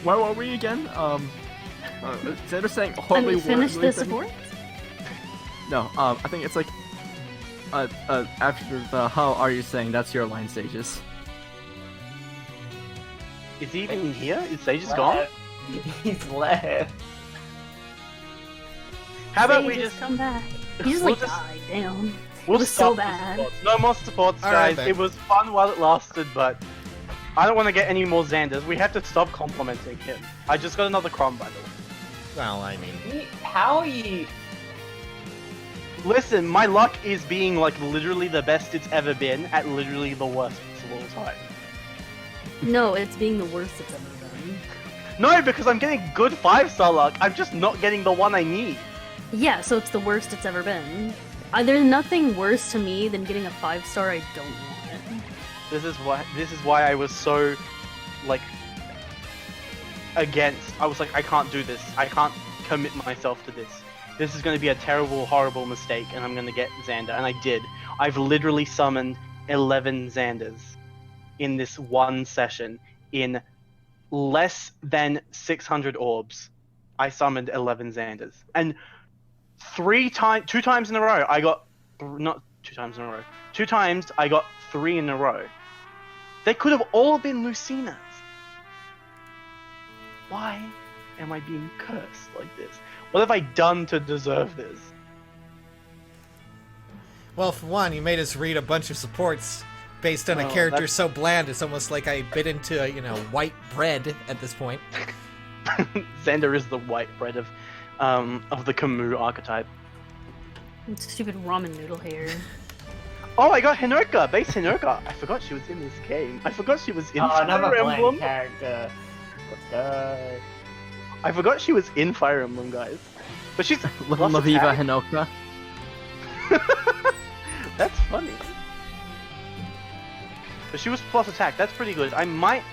Where were we again? Xander saying I horribly mean, finish worldly the things. support? No, I think it's like, after the how are you saying that's your line stages. Is he even here? Is Sage just gone? He's left. How about Say we you just come back? He just we'll like just- died. Damn. we'll was stop so the bad. supports. No more supports, All right, guys. then. It was fun while it lasted, but I don't want to get any more Xanders. We have to stop complimenting him. I just got another Crom, by the way. Well, I mean, How are you? Listen, my luck is being like literally the best it's ever been at literally the worst of all time. No, it's being the worst it's ever been. No, because I'm getting good 5-star luck. I'm just not getting the one I need. Yeah, so it's the worst it's ever been. There's nothing worse to me than getting a 5-star I don't want. This is why I was so like against. I was like, I can't do this. I can't commit myself to this. this is going to be a terrible, horrible mistake, and I'm going to get Xander, and I did. I've literally summoned 11 Xanders in this one session. In less than 600 orbs, I summoned 11 Xanders, and 2 times in a row, I got not 2 times in a row. 2 times I got 3 in a row. They could have all been Lucinas. Why am I being cursed like this? What have I done to deserve this? Well, for one, you made us read a bunch of supports based on a character so bland, it's almost like I bit into, white bread at this point. Xander is the white bread of the Camus archetype. Stupid ramen noodle hair. Oh, I got Hinoka, base Hinoka. I forgot she was in this game. I forgot she was in another Fire blank Emblem. character. Let's go. I forgot she was in Fire Emblem, guys. But she's Little plus Maviva attack. Hinoka. That's funny. But she was plus attack. That's pretty good. I might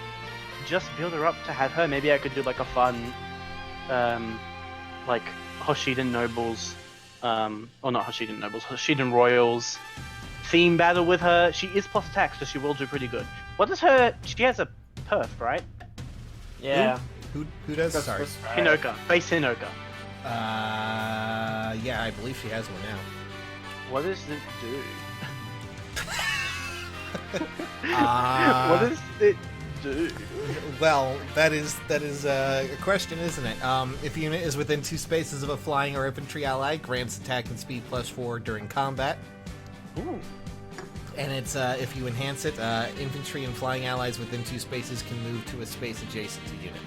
just build her up to have her. Maybe I could do like a fun, like Hoshiden Nobles, or not Hoshiden Nobles, Hoshiden Royals theme battle with her. She is plus attack, so she will do pretty good. What is her? She has a perf, right? Yeah. Who does? That's Sorry. Hinoka, base Hinoka. Yeah, I believe she has one now. What does it do? Uh, What does it do? Well, that is a question, isn't it? If a unit is within 2 spaces of a flying or infantry ally, grants attack and speed +4 during combat. Ooh. And it's if you enhance it, infantry and flying allies within 2 spaces can move to a space adjacent to unit.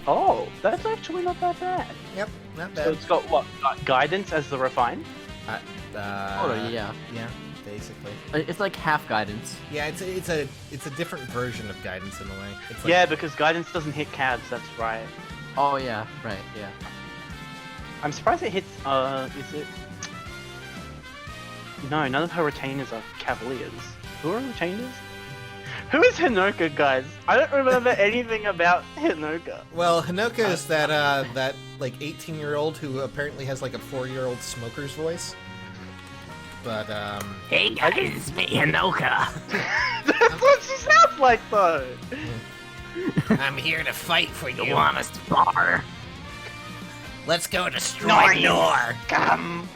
Oh, that's actually not that bad. Yep, not So bad. it's got what? Guidance as the refine? Yeah. Yeah, basically. It's like half guidance. Yeah, it's a different version of guidance in a way. It's like, Yeah, because guidance doesn't hit cabs, that's right. Oh yeah, right, yeah. I'm surprised it hits, is it? No, none of her retainers are cavaliers. Who are retainers? Who is Hinoka, guys? I don't remember anything about Hinoka. Well, Hinoka is that like 18-year-old who apparently has like a 4-year-old smoker's voice. But Hey guys, it's me, Hinoka. That's what she sounds like, though. I'm here to fight for You you. want to spar? Let's go destroy Nor. Come.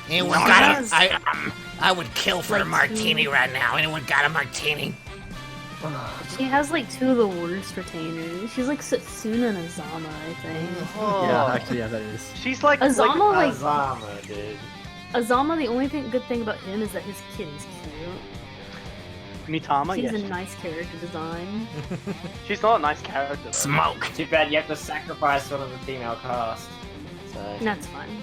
Anyone Nor got is a? come. I would kill for a martini right now. Anyone got a martini? She has like 2 of the worst retainers. She's like Setsuna and Azama, I think. Yeah, actually, yeah, that is. She's like... Azama, like Azama, dude. Azama, the only good thing about him is that his kid is cute. Mitama, He's yes. a nice character design. She's not a nice character, though. Smoke. Too bad you have to sacrifice one of the female cast. So. That's fine.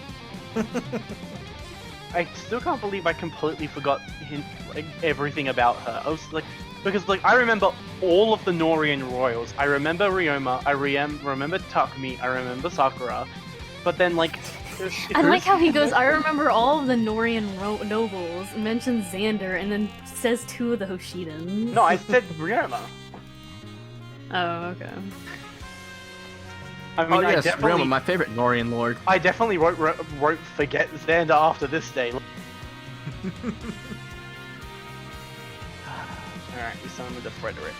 I still can't believe I completely forgot like everything about her. I was like, because like I remember all of the Norian royals. I remember Ryoma. I remember Takumi. I remember Sakura. But then like, I like how he goes, I remember all of the Norian nobles, mentions Xander, and then says 2 of the Hoshidans. No, I said Ryoma. Oh, okay. I mean, Oh yes, I definitely, Ryoma, my favorite Norian lord. I definitely wrote forget Xander after this day. Alright, we summon with the Frederick.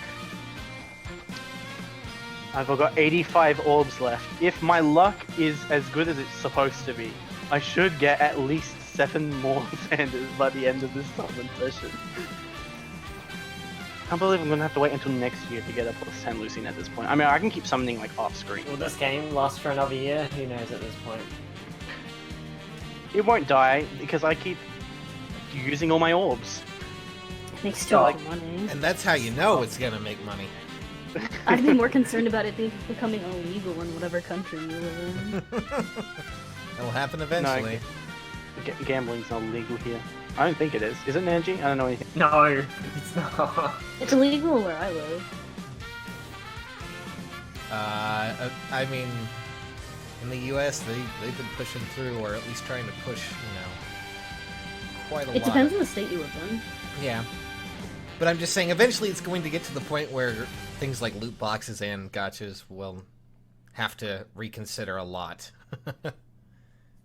I've got 85 orbs left. If my luck is as good as it's supposed to be, I should get at least 7 more Xanders by the end of this summon session. I can't believe I'm gonna have to wait until next year to get a plus 10 Lucina at this point. I mean, I can keep summoning like off screen. Will this game last for another year? Who knows at this point? It won't die because I keep using all my orbs. Makes too much like- money. And that's how you know it's gonna make money. I'd be more concerned about it becoming illegal in whatever country you live in. It'll happen eventually. Gambling's not legal here. I don't think it is. Is it, Nanji? I don't know anything. No, it's not. It's illegal where I live. I mean, in the U.S., they've been pushing through, or at least trying to push, quite a lot. It depends on the state you live in. Yeah. But I'm just saying, eventually it's going to get to the point where things like loot boxes and gachas will have to reconsider a lot.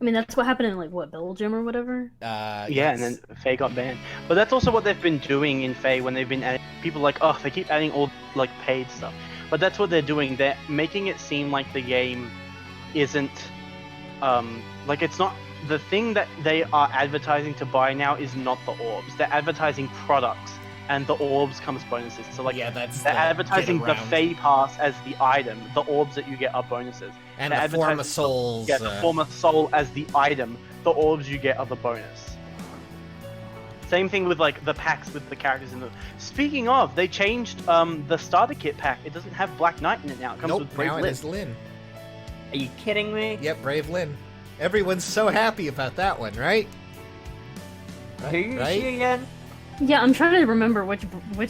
I mean, that's what happened in like what Belgium or whatever. Yeah, and then Faye got banned. But that's also what they've been doing in Faye when they've been adding people like, oh, they keep adding all like paid stuff. But that's what they're doing. They're making it seem like the game isn't like it's not the thing that they are advertising to buy now is not the orbs. They're advertising products, and the orbs comes bonuses. So like yeah, that's they're advertising the Faye Pass as the item. The orbs that you get are bonuses. and they're the form of advertising souls. Yeah, the form of soul as the item. The orbs you get are the bonus. Same thing with like the packs with the characters in them. Speaking of, they changed the starter kit pack. It doesn't have Black Knight in it now. It comes Nope, with Brave now it Lyn. is Lyn. Are you kidding me? Yep, Brave Lyn. Everyone's so happy about that one, right? Who is Right? she again? Yeah, I'm trying to remember which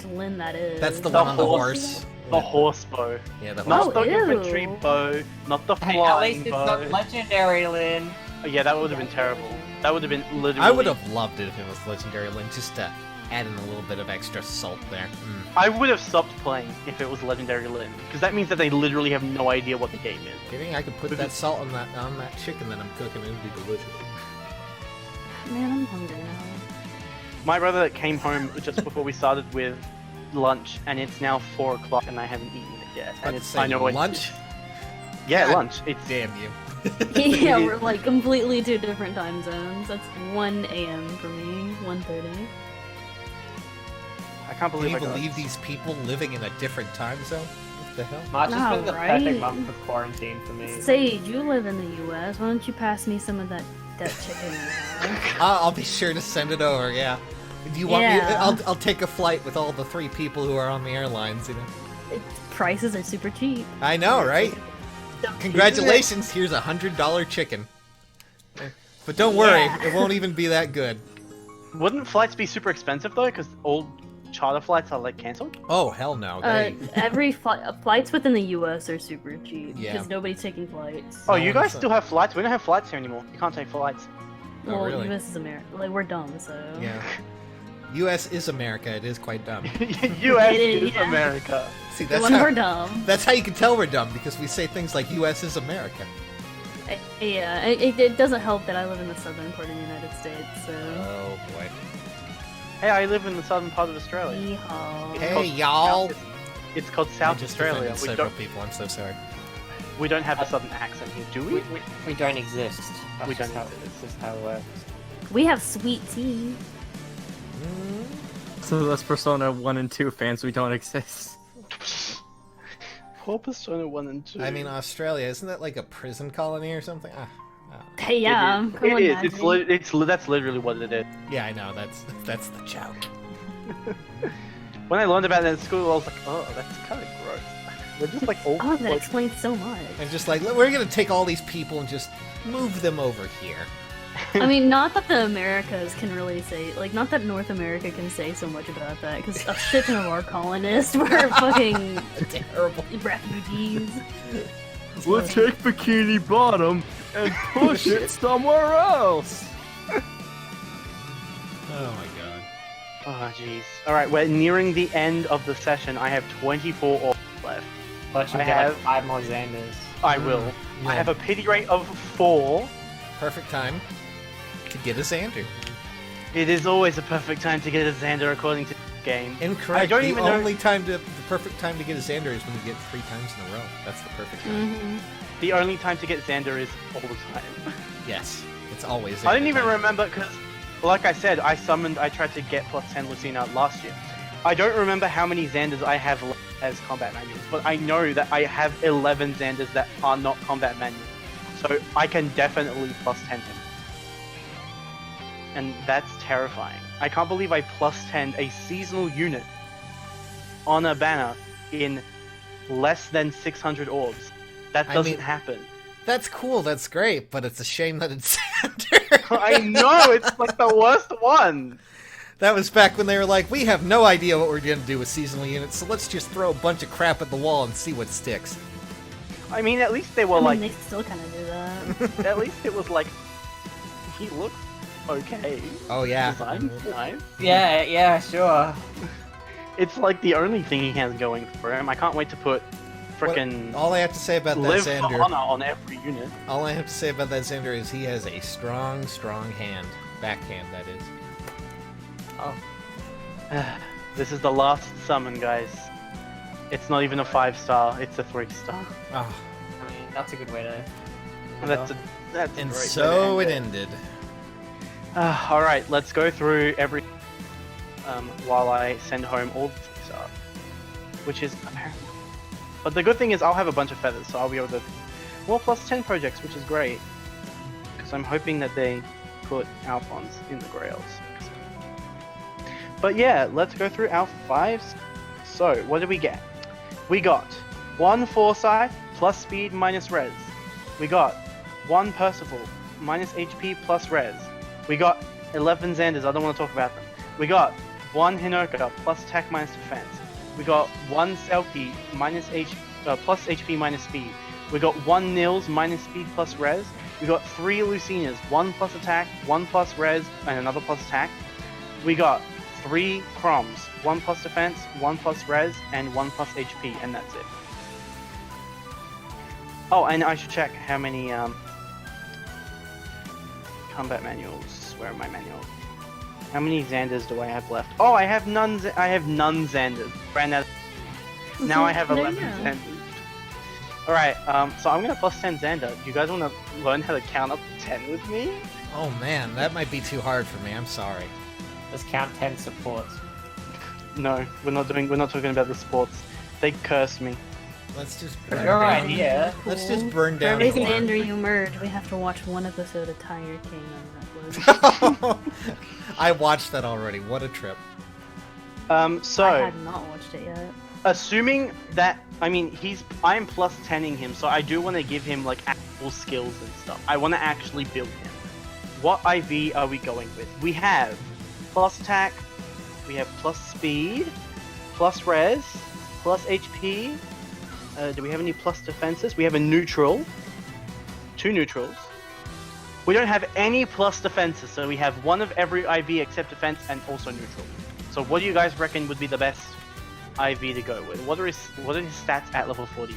Lyn that is. That's the The one on the horse. horse. The horse bow. Yeah, the Not horse. Oh, the ew. infantry bow, not the Hey, at flying least it's bow. not legendary, Lyn. Oh, yeah, that would have been terrible. That would have been literally. I would have loved it if it was Legendary Lyn, just to add in a little bit of extra salt there. I would have stopped playing if it was Legendary Lyn, because that means that they literally have no idea what the game is. You think I could put that salt on that chicken that I'm cooking and it'd be delicious? Man, I'm hungry now. My brother came home just before we started with lunch, and it's now 4 o'clock, and I haven't eaten it yet. And it's I know lunch. Yeah, God lunch. It's Damn you. Yeah, we're like completely two different time zones. That's 1 a.m. for me, 1:30. I can't Can believe you I got believe these people living in a different time zone? What the hell? March has been the right? perfect month of quarantine for me. Sage, you live in the U.S. Why don't you pass me some of that chicken you have? I'll be sure to send it over. Yeah. Do you want me? Yeah. I'll take a flight with all the 3 people who are on the airlines. You know. Prices are super cheap. I know, right? Congratulations! Here's $100 chicken. But don't worry, Yeah. it won't even be that good. Wouldn't flights be super expensive though? Because all charter flights are like cancelled. Oh hell no! Every flights within the U.S. are super cheap Yeah. because nobody's taking flights. Oh, No, you I'm guys so- still have flights? We don't have flights here anymore. You can't take flights. Oh, Well, really? U.S. is America. Like we're dumb, so. Yeah. U.S. is America. It is quite dumb. U.S. It is, is yeah. America. See, The that's one how, we're dumb. that's how you can tell we're dumb, because we say things like U.S. is America. Yeah, it doesn't help that I live in the southern part of the United States, so. Oh boy. Hey, I live in the southern part of Australia. Yeehaw. Hey y'all! It's called I South just Australia. offended We several don't, people. I'm so sorry. we don't have a southern accent here, do we? We don't exist. We don't how, exist. This is how it works. We have sweet tea. So those Persona 1 and 2 fans, we don't exist. Poor Persona 1 and 2. I mean, Australia, isn't that like a prison colony or something? Hey, yeah. It is. come on, It is. Magic. That's literally what it is. Yeah, I know. That's the joke. When I learned about it in school, I was like, oh, that's kind of gross. We're just like all. Oh, that like, explains so much. And just like, we're gonna take all these people and just move them over here. I mean, not that the Americas can really say, like, not that North America can say so much about that, because a shit ton of our colonists were fucking Terrible. refugees. We'll take Bikini Bottom and push it somewhere else. Oh my god. Oh, jeez. All right, we're nearing the end of the session. I have 24 orbs left. But you I get have- like 5 more Xanders. I will. yeah. I have a pity rate of 4. Perfect time to get a Xander. It is always a perfect time to get a Xander according to the game. Incorrect. I don't the even know- only time to the perfect time to get a Xander is when you get 3 times in a row. That's the perfect time. Mm-hmm. The only time to get Xander is all the time. Yes, it's always. I didn't Xander even time. remember because, like I said, I tried to get plus 10 Lucina last year. I don't remember how many Xanders I have left as combat manuals, but I know that I have 11 Xanders that are not combat manuals. So I can definitely plus 10 him. And that's terrifying. I can't believe I plus 10 a seasonal unit on a banner in less than 600 orbs. That I doesn't mean- happen. That's cool. That's great, but it's a shame that it's Xander. I know, it's like the worst one. That was back when they were like, we have no idea what we're going to do with seasonal units, so let's just throw a bunch of crap at the wall and see what sticks. I mean, at least they were I mean, like, they still kind of do that. at least it was like, he looks okay. Oh, yeah. Design's nice. Yeah, sure. It's like the only thing he has going for him. I can't wait to put freaking All I have to say about that live for Xander. honor on every unit. All I have to say about that Xander is he has a strong, strong hand. Backhand, that is. Oh, This is the last summon, guys. It's not even a 5-star, it's a 3-star. Oh. I mean, that's a good way to. That's a And great so way it to end ended. All right, let's go through every while I send home all the 3-star, which is apparently. But the good thing is I'll have a bunch of feathers, so I'll be able to more +10 projects, which is great. Because I'm hoping that they put Alphons in the Grails. But yeah, let's go through our 5s. So, what did we get? We got 1 Foresight plus speed minus res. We got 1 Percival minus HP plus res. We got 11 Xanders, I don't want to talk about them. We got 1 Hinoka plus attack minus defense. We got 1 Selkie plus HP minus speed. We got 1 Nils minus speed plus res. We got 3 Lucinas, 1 plus attack, 1 plus res, and another plus attack. We got 3 Chroms, 1 plus defense, 1 plus res, and 1 plus HP, and that's it. Oh, and I should check how many combat manuals. Where are my manuals? How many Xanders do I have left? Oh, I have none. I have none Xanders. Ran out. Now I have 11 Xanders. All right. So I'm gonna +10 Xander. Do you guys want to learn how to count up to 10 with me? Oh man, that might be too hard for me. I'm sorry. Let's count 10 supports. No, we're not talking about the sports. They curse me. Let's just Your burn down. idea. Let's just burn down. For every the Xander you merge, we have to watch one episode of Tiger King on Netflix. farm. I watched that already. What a trip. So I had not watched it yet. assuming that, I mean, I'm +10ing him, so I do want to give him like actual skills and stuff. I want to actually build him. What IV are we going with? We have plus attack, we have plus speed, plus res, plus HP. Do we have any plus defenses? We have a neutral, 2 neutrals. We don't have any plus defenses, so we have 1 of every IV except defense and also neutral. So what do you guys reckon would be the best IV to go with? What are his stats at level 40?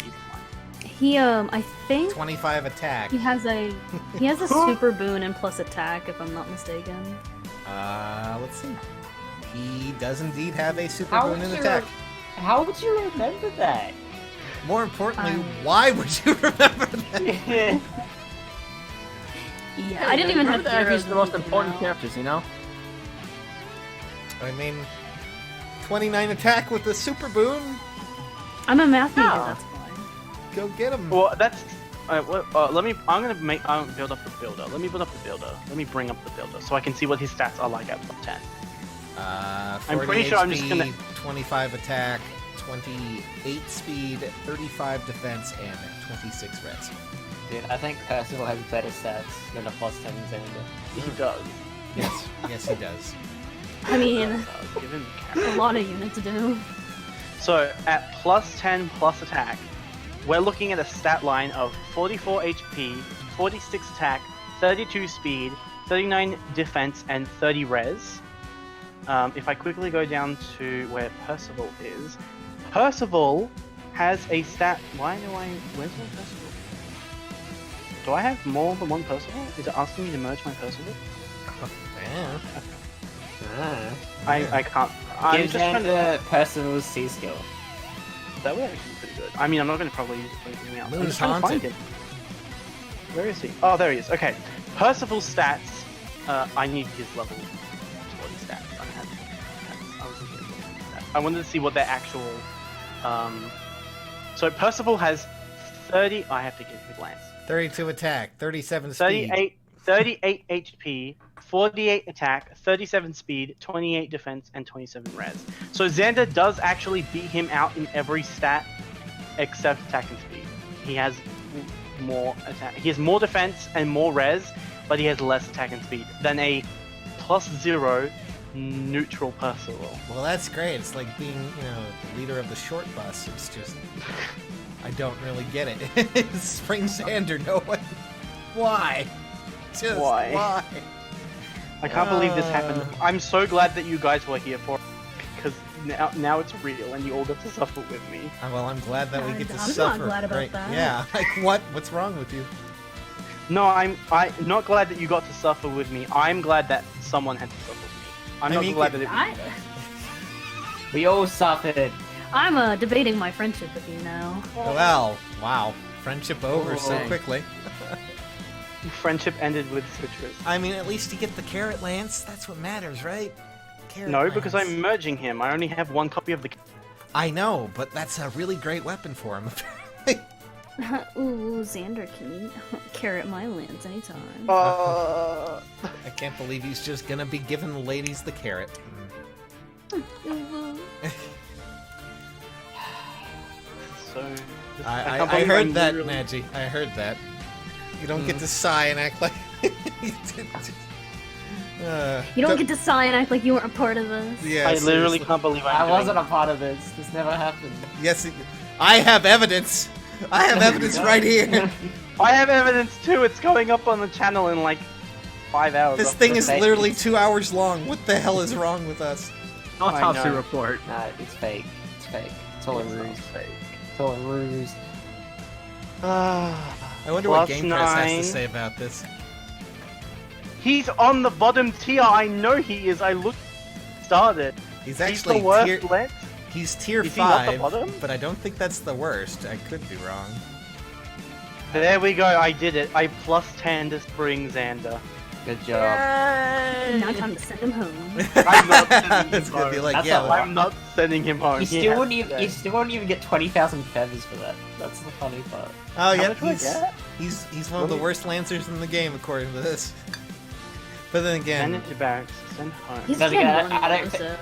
He I think 25 attack. he has a super boon and plus attack, if I'm not mistaken. Let's see. He does indeed have a super How boon would in you attack. How would you remember that? More importantly, why would you remember that? Yeah, I didn't even have that. heroes He's the most when he came important out. characters, you know. I mean, 29 attack with the super boon. I'm a math major, Oh. that's why. Go get him. Well, that's. Let me. I'm gonna build up the builder. Let me build up the builder. Let me bring up the builder so I can see what his stats are like at +10. 40 I'm pretty sure I'm just gonna- 25 attack, 28 speed, 35 defense, and 26 res. Dude, I think Percival has better stats than a +10 Xander. He does. Yes, yes he does. I mean, Give him a lot of units do. So at +10 plus attack, we're looking at a stat line of 44 HP, 46 attack, 32 speed, 39 defense, and 30 res. If I quickly go down to where Percival is, Percival has a stat. Where's my Percival? Do I have more than one Percival? Is it asking me to merge my Percival? Yeah. I can't. I'm Give just trying to. Xander Percival's C skill. That would actually be pretty good. I mean, I'm not going to probably use it for anything else. I'm Moon's just trying to find haunted. him. Where is he? Oh, there he is. Okay. Percival's stats. I need his level 40 stats. I don't have his stats. I was looking at his stats. I wanted to see what their actual. So Percival has 30. I have to give him a glance. 32 attack, 37 speed. 38 HP, 48 attack, 37 speed, 28 defense, and 27 res. So Xander does actually beat him out in every stat except attack and speed. He has more attack. He has more defense and more res, but he has less attack and speed than a +0 neutral Percival. Well, that's great. It's like being, leader of the short bus. It's just, I don't really get it. Spring Xander, no one. Why? Just Why? why? I can't believe this happened. I'm so glad that you guys were here for it. because now it's real and you all got to suffer with me. Well, I'm glad that we get to I'm suffer. not glad about right? that. Yeah, like what? What's wrong with you? No, I'm not glad that you got to suffer with me. I'm glad that someone had to suffer with me. I'm not glad that it was We all suffered. I'm debating my friendship with you now. Well, wow. Friendship over so Oh. quickly. friendship ended with citrus. I mean, at least you get the carrot, Lance. That's what matters, right? Carrot No, because Lance. I'm merging him. I only have one copy of the. I know, but that's a really great weapon for him. Ooh, Xander can eat carrot my lance anytime. Uh, I can't believe he's just gonna be giving the ladies the carrot. Ooh. so. I heard that, Magi. I heard that. You don't get to sigh and act like. You don't get to sigh and act like you weren't a part of this. Yeah, I literally seriously. can't believe I wasn't a part of this. This never happened. Yes, I have evidence. I have evidence right here. I have evidence too. It's going up on the channel in like 5 hours. This after thing the is fact. literally 2 hours long. What the hell is wrong with us? Autopsy know. report. Nah, it's fake. It's fake. It's all a It's not ruse. fake. It's all a ruse. I wonder what Plus Game Press has 9. to say about this. He's on the bottom tier. I know he is. I looked. Started. He's He's actually the worst. tier. Let's. He's tier Is he not the 5, bottom? but I don't think that's the worst. I could be wrong. There we go. I did it. I plus 10 to Spring Xander. Good job. Now time to send him home. I'm not sending It's him gonna be home. like, That's yeah, a well, I'm not sending him home. You He still has wouldn't to even. stay. You still won't even get 20,000 feathers for that. That's the funny part. oh How yeah, much do I get? he's one of the worst lancers in the game according to this. But then Send again, it to barracks. Send home. He's Doesn't been get- one I don't of thi- those,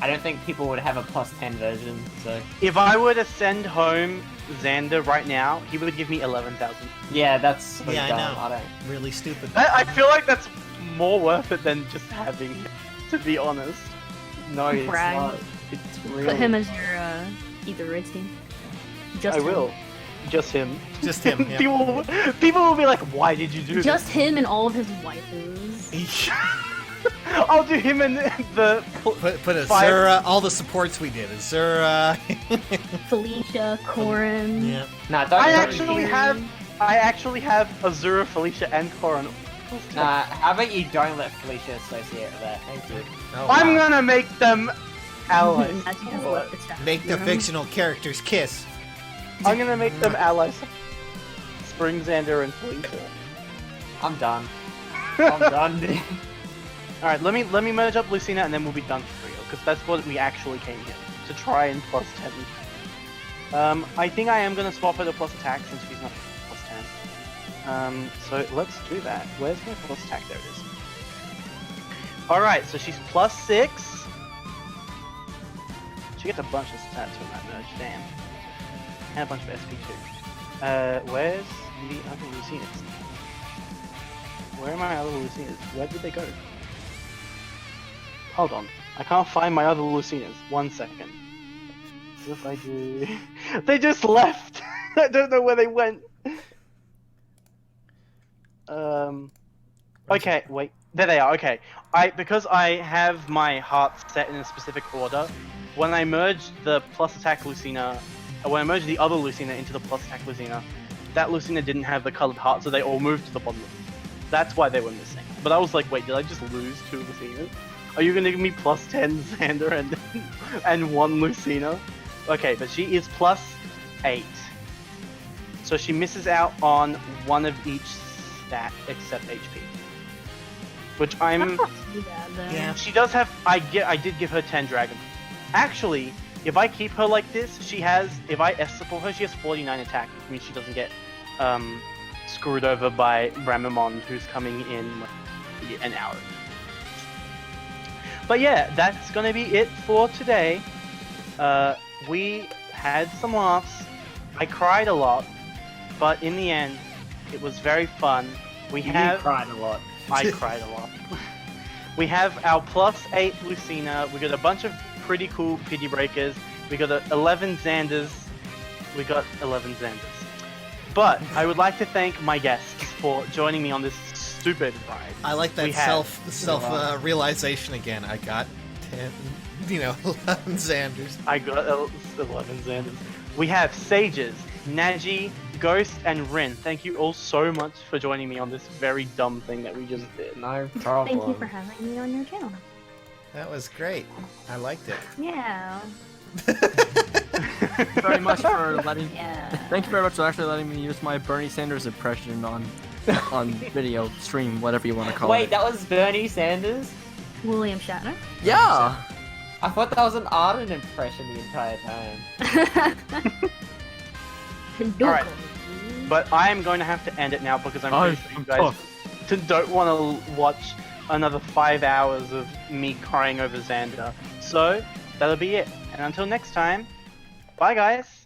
I don't think people would have a plus 10 version. So If I were to send home Xander right now, he would give me 11,000. yeah, that's so Yeah, I dumb. know. I don't. really stupid. I feel like that's more worth it than just having him, to be honest. No, it's Brag. not. It's real. Put him as your either raid team. Just I him. will. Just him. Just him. Yeah. People will be like, why did you do Just him and all of his waifus. this? I'll do him and the... Put Five. Azura, all the supports we did. Azura. Felicia, Corin. yeah. Nah, don't. I don't- actually have Azura, Felicia, and Corin. Nah, how about you don't let Felicia associate with that? Thank you. Oh, I'm wow. gonna make them allies. Imagine just left the chat Make the room. fictional characters kiss. I'm gonna make them allies. Spring, Xander, and Felicia. I'm done. I'm done. All right, let me merge up Lucina, and then we'll be done for real, because that's what we actually came here to try and plus 10. I think I am gonna swap her to plus attack since she's not plus 10. So let's do that. Where's my plus attack? There it is. All right, so she's plus 6. She gets a bunch of stats from that merge. Damn, and a bunch of SP too. Where's the other Lucinas? Where are my other Lucinas? Where did they go? Hold on. I can't find my other Lucinas. 1 second. What if I do... They just left! I don't know where they went. Okay, wait. There they are, okay. Because I have my hearts set in a specific order, when I merged the plus attack Lucina, when I merged the other Lucina into the plus attack Lucina, that Lucina didn't have the colored heart, so they all moved to the bottom. That's why they were missing. But I was like, wait, did I just lose 2 Lucinas? Are you gonna give me plus 10 Xander and 1 Lucina? Okay, but she is plus 8. So she misses out on 1 of each stat except HP. Which I'm... That's not too bad, though. Yeah. She does have... I did give her 10 dragon. Actually, if I keep her like this, she has... If I S-support her, she has 49 attack, which means she doesn't get screwed over by Ramamon, who's coming in an hour. But yeah, that's gonna be it for today. We had some laughs. I cried a lot, but in the end, it was very fun. We You have... cried a lot. I cried a lot. We have our plus 8 Lucina. We got a bunch of pretty cool pity breakers. We got 11 Xanders. We got 11 Xanders. But I would like to thank my guests for joining me on this stupid ride. I like that We have. self realization again. I got And, 11 Xanders. I got 11 Xanders. We have Sages, Naji, Ghost, and Rin. Thank you all so much for joining me on this very dumb thing that we just did. No problem. Thank you for having me on your channel. That was great. I liked it. Yeah. very much for letting. Yeah. Thank you very much for actually letting me use my Bernie Sanders impression on video, stream, whatever you want to call Wait, it. that was Bernie Sanders? William Shatner. Yeah. I thought that was an Arden impression the entire time. Alright. But I am going to have to end it now because I'm pretty sure you guys don't want to watch another 5 hours of me crying over Xander. So, that'll be it. And until next time, bye guys!